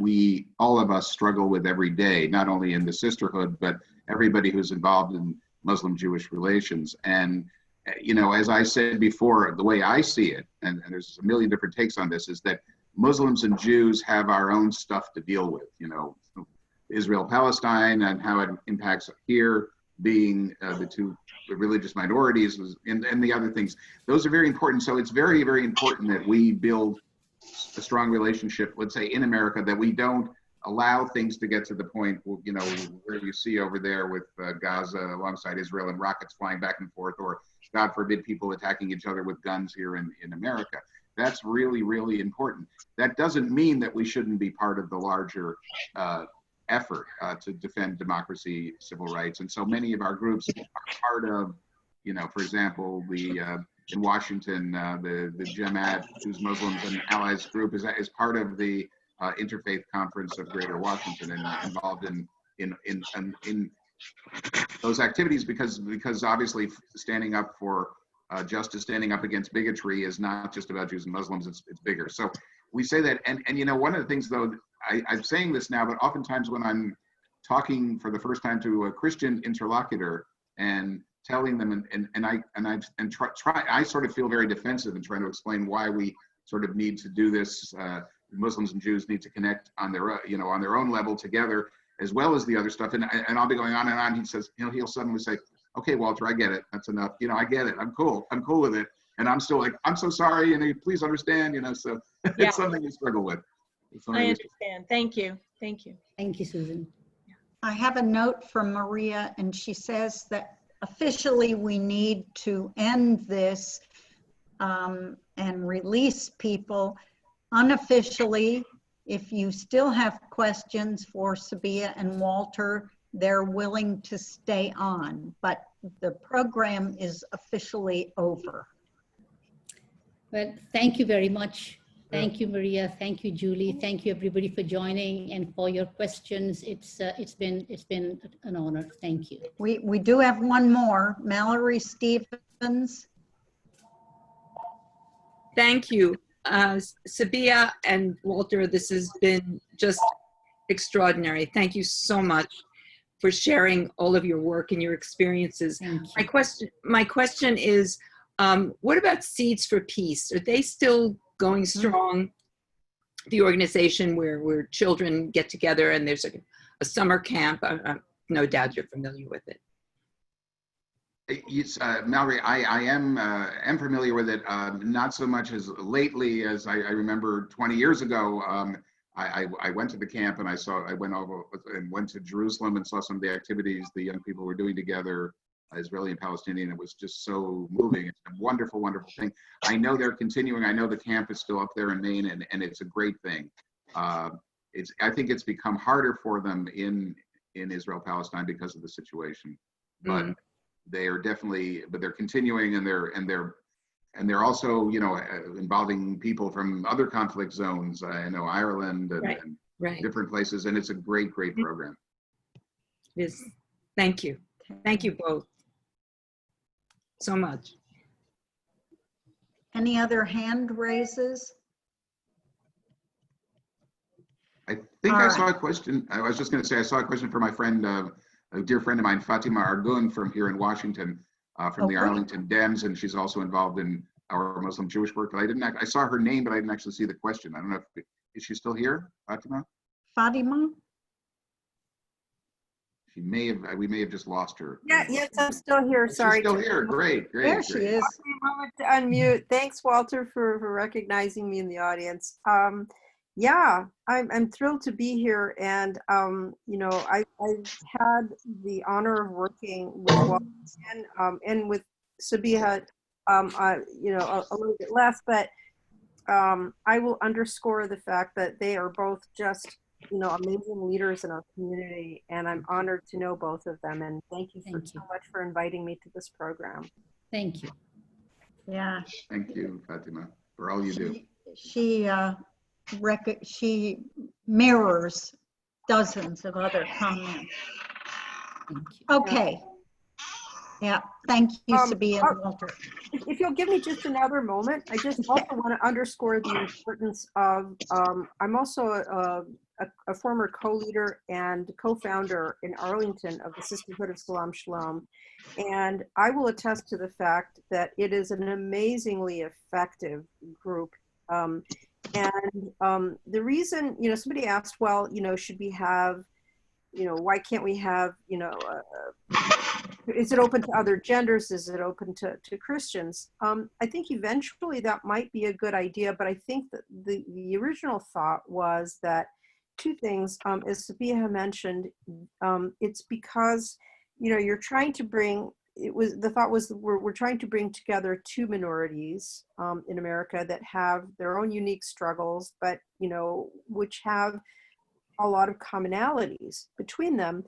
all of us struggle with every day, not only in the sisterhood, but everybody who's involved in Muslim-Jewish relations. And, as I said before, the way I see it, and there's a million different takes on this, is that Muslims and Jews have our own stuff to deal with, Israel-Palestine and how it impacts here, being the religious minorities and the other things. Those are very important. So it's very, very important that we build a strong relationship, let's say in America, that we don't allow things to get to the point, where you see over there with Gaza alongside Israel and rockets flying back and forth, or God forbid, people attacking each other with guns here in America. That's really, really important. That doesn't mean that we shouldn't be part of the larger effort to defend democracy, civil rights. And so many of our groups are part of, for example, in Washington, the Jemaat, who's Muslims and Allies group, is part of the Interfaith Conference of Greater Washington, and involved in those activities because obviously standing up for justice, standing up against bigotry is not just about Jews and Muslims, it's bigger. So we say that, and one of the things though, I'm saying this now, but oftentimes when I'm talking for the first time to a Christian interlocutor and telling them, I sort of feel very defensive in trying to explain why we sort of need to do this. Muslims and Jews need to connect on their own level together, as well as the other stuff. And I'll be going on and on. He says, he'll suddenly say, "Okay, Walter, I get it. That's enough. I get it. I'm cool with it." And I'm still like, "I'm so sorry. Please understand." So it's something you struggle with. I understand. Thank you. Thank you. Thank you, Susan. I have a note from Maria, and she says that officially we need to end this and release people. Unofficially, if you still have questions for Sabeeha and Walter, they're willing to stay on, but the program is officially over. Well, thank you very much. Thank you, Maria. Thank you, Julie. Thank you, everybody, for joining and for your questions. It's been an honor. Thank you. We do have one more, Mallory Stevens. Thank you. Sabeeha and Walter, this has been just extraordinary. Thank you so much for sharing all of your work and your experiences. My question is, what about Seeds for Peace? Are they still going strong? The organization where children get together and there's a summer camp. No doubt you're familiar with it. Yes, Mallory, I am familiar with it, not so much as lately as I remember 20 years ago. I went to the camp and I went over and went to Jerusalem and saw some of the activities the young people were doing together, Israeli and Palestinian. It was just so moving. It's a wonderful, wonderful thing. I know they're continuing. I know the camp is still up there in Maine, and it's a great thing. I think it's become harder for them in Israel-Palestine because of the situation, but they are definitely, but they're continuing, and they're also, you know, involving people from other conflict zones. I know Ireland and different places, and it's a great, great program. Yes, thank you both so much. Any other hand raises? I think I saw a question. I was just going to say I saw a question from my friend, a dear friend of mine, Fatima Argun from here in Washington, from the Arlington Dems, and she's also involved in our Muslim Jewish work. But I saw her name, but I didn't actually see the question. I don't know if, is she still here, Fatima? Fatima? We may have just lost her. Yeah, yes, I'm still here. Sorry. She's still here. Great, great. There she is. A moment to unmute. Thanks, Walter, for recognizing me in the audience. Yeah, I'm thrilled to be here, and you know, I've had the honor of working with Walter and with Sabeeha, you know, a little bit less, but I will underscore the fact that they are both just, you know, amazing leaders in our community, and I'm honored to know both of them. And thank you so much for inviting me to this program. Thank you. Yeah. Thank you, Fatima, for all you do. She mirrors dozens of other comments. Thank you. Okay. Yeah. Thank you, Sabeeha and Walter. If you'll give me just another moment, I just also want to underscore the importance of, I'm also a former co-leader and co-founder in Arlington of the Sisterhood of Salam Shalom. And I will attest to the fact that it is an amazingly effective group. The reason, you know, somebody asked, well, you know, should we have, you know, why can't we have, you know, is it open to other genders? Is it open to Christians? I think eventually that might be a good idea, but I think that the original thought was that two things, as Sabeeha mentioned, it's because, you know, you're trying to bring, the thought was we're trying to bring together two minorities in America that have their own unique struggles, but, you know, which have a lot of commonalities between them.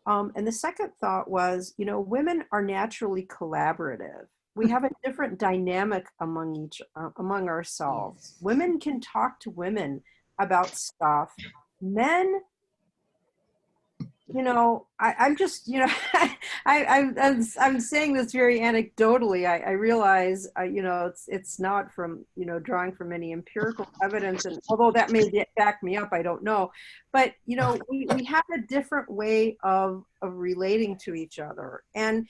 And the second thought was, you know, women are naturally collaborative. We have a different dynamic among ourselves. Women can talk to women about stuff. Men, you know, I'm just, you know, I'm saying this very anecdotally. I realize, you know, it's not from, you know, drawing from any empirical evidence, and although that may back me up, I don't know. But, you know, we have a different way of relating to each other, and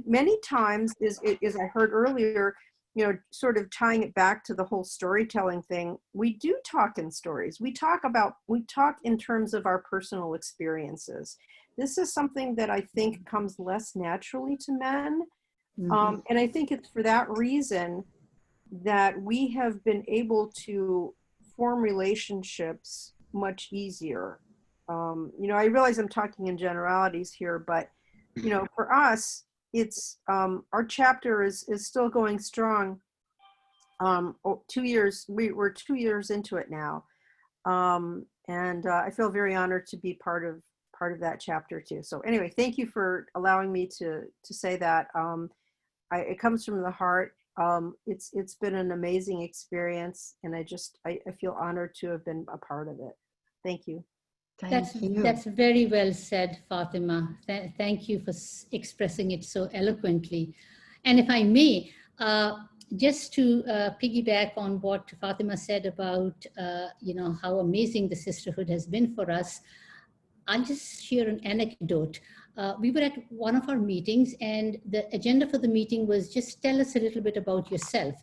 many times, as I heard earlier, you know, sort of tying it back to the whole storytelling thing, we do talk in stories. We talk in terms of our personal experiences. This is something that I think comes less naturally to men. And I think it's for that reason that we have been able to form relationships much easier. You know, I realize I'm talking in generalities here, but, you know, for us, it's our chapter is still going strong. 2 years, we're 2 years into it now, and I feel very honored to be part of that chapter too. So anyway, thank you for allowing me to say that. It comes from the heart. It's been an amazing experience, and I feel honored to have been a part of it. Thank you. That's very well said, Fatima. Thank you for expressing it so eloquently. And if I may, just to piggyback on what Fatima said about, you know, how amazing the sisterhood has been for us, I'll just share an anecdote. We were at one of our meetings, and the agenda for the meeting was just tell us a little bit about yourself.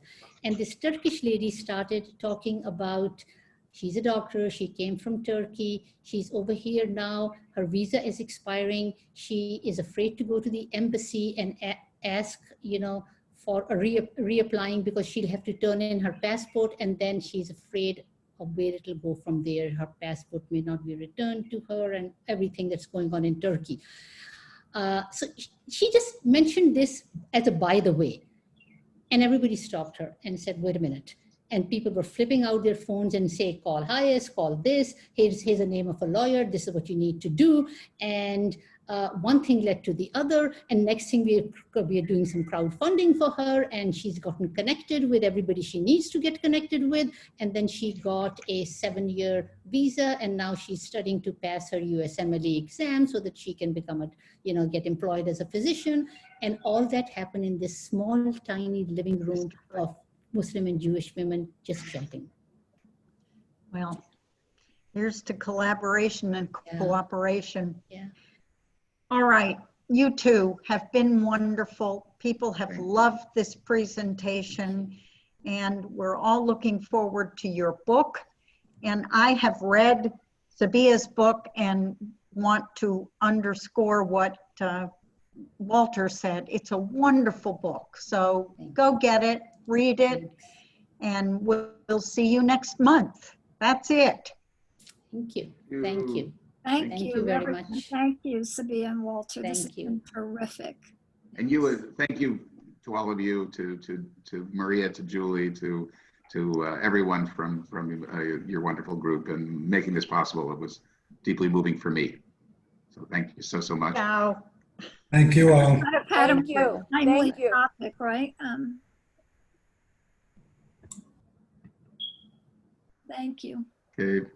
And this Turkish lady started talking about, she's a doctor, she came from Turkey, she's over here now, her visa is expiring, she is afraid to go to the embassy and ask, for a reapplying because she'll have to turn in her passport, and then she's afraid of where it'll go from there. Her passport may not be returned to her, and everything that's going on in Turkey. So she just mentioned this as a by the way, and everybody stopped her and said, wait a minute. And people were flipping out their phones and say, call highest, call this, here's the name of a lawyer, this is what you need to do. And one thing led to the other, and next thing we are doing some crowdfunding for her, and she's gotten connected with everybody she needs to get connected with, and then she got a 7-year visa, and now she's studying to pass her USMLE exam so that she can become get employed as a physician. And all that happened in this small, tiny living room of Muslim and Jewish women just chatting. Well, here's to collaboration and cooperation. Yeah. All right, you two have been wonderful. People have loved this presentation, and we're all looking forward to your book. And I have read Sabeeha's book and want to underscore what Walter said. It's a wonderful book. So go get it, read it, and we'll see you next month. That's it. Thank you. Thank you. Thank you very everyone. much. Thank you, Sabeeha and Walter. This has Thank you. been terrific. And you, thank you to all of you, to Maria, to Julie, to everyone from your wonderful group and making this possible. It was deeply moving for me. So thank you so much. Ciao. Thank you all. Thank you. Timely Thank you. topic, right? Thank you. Okay.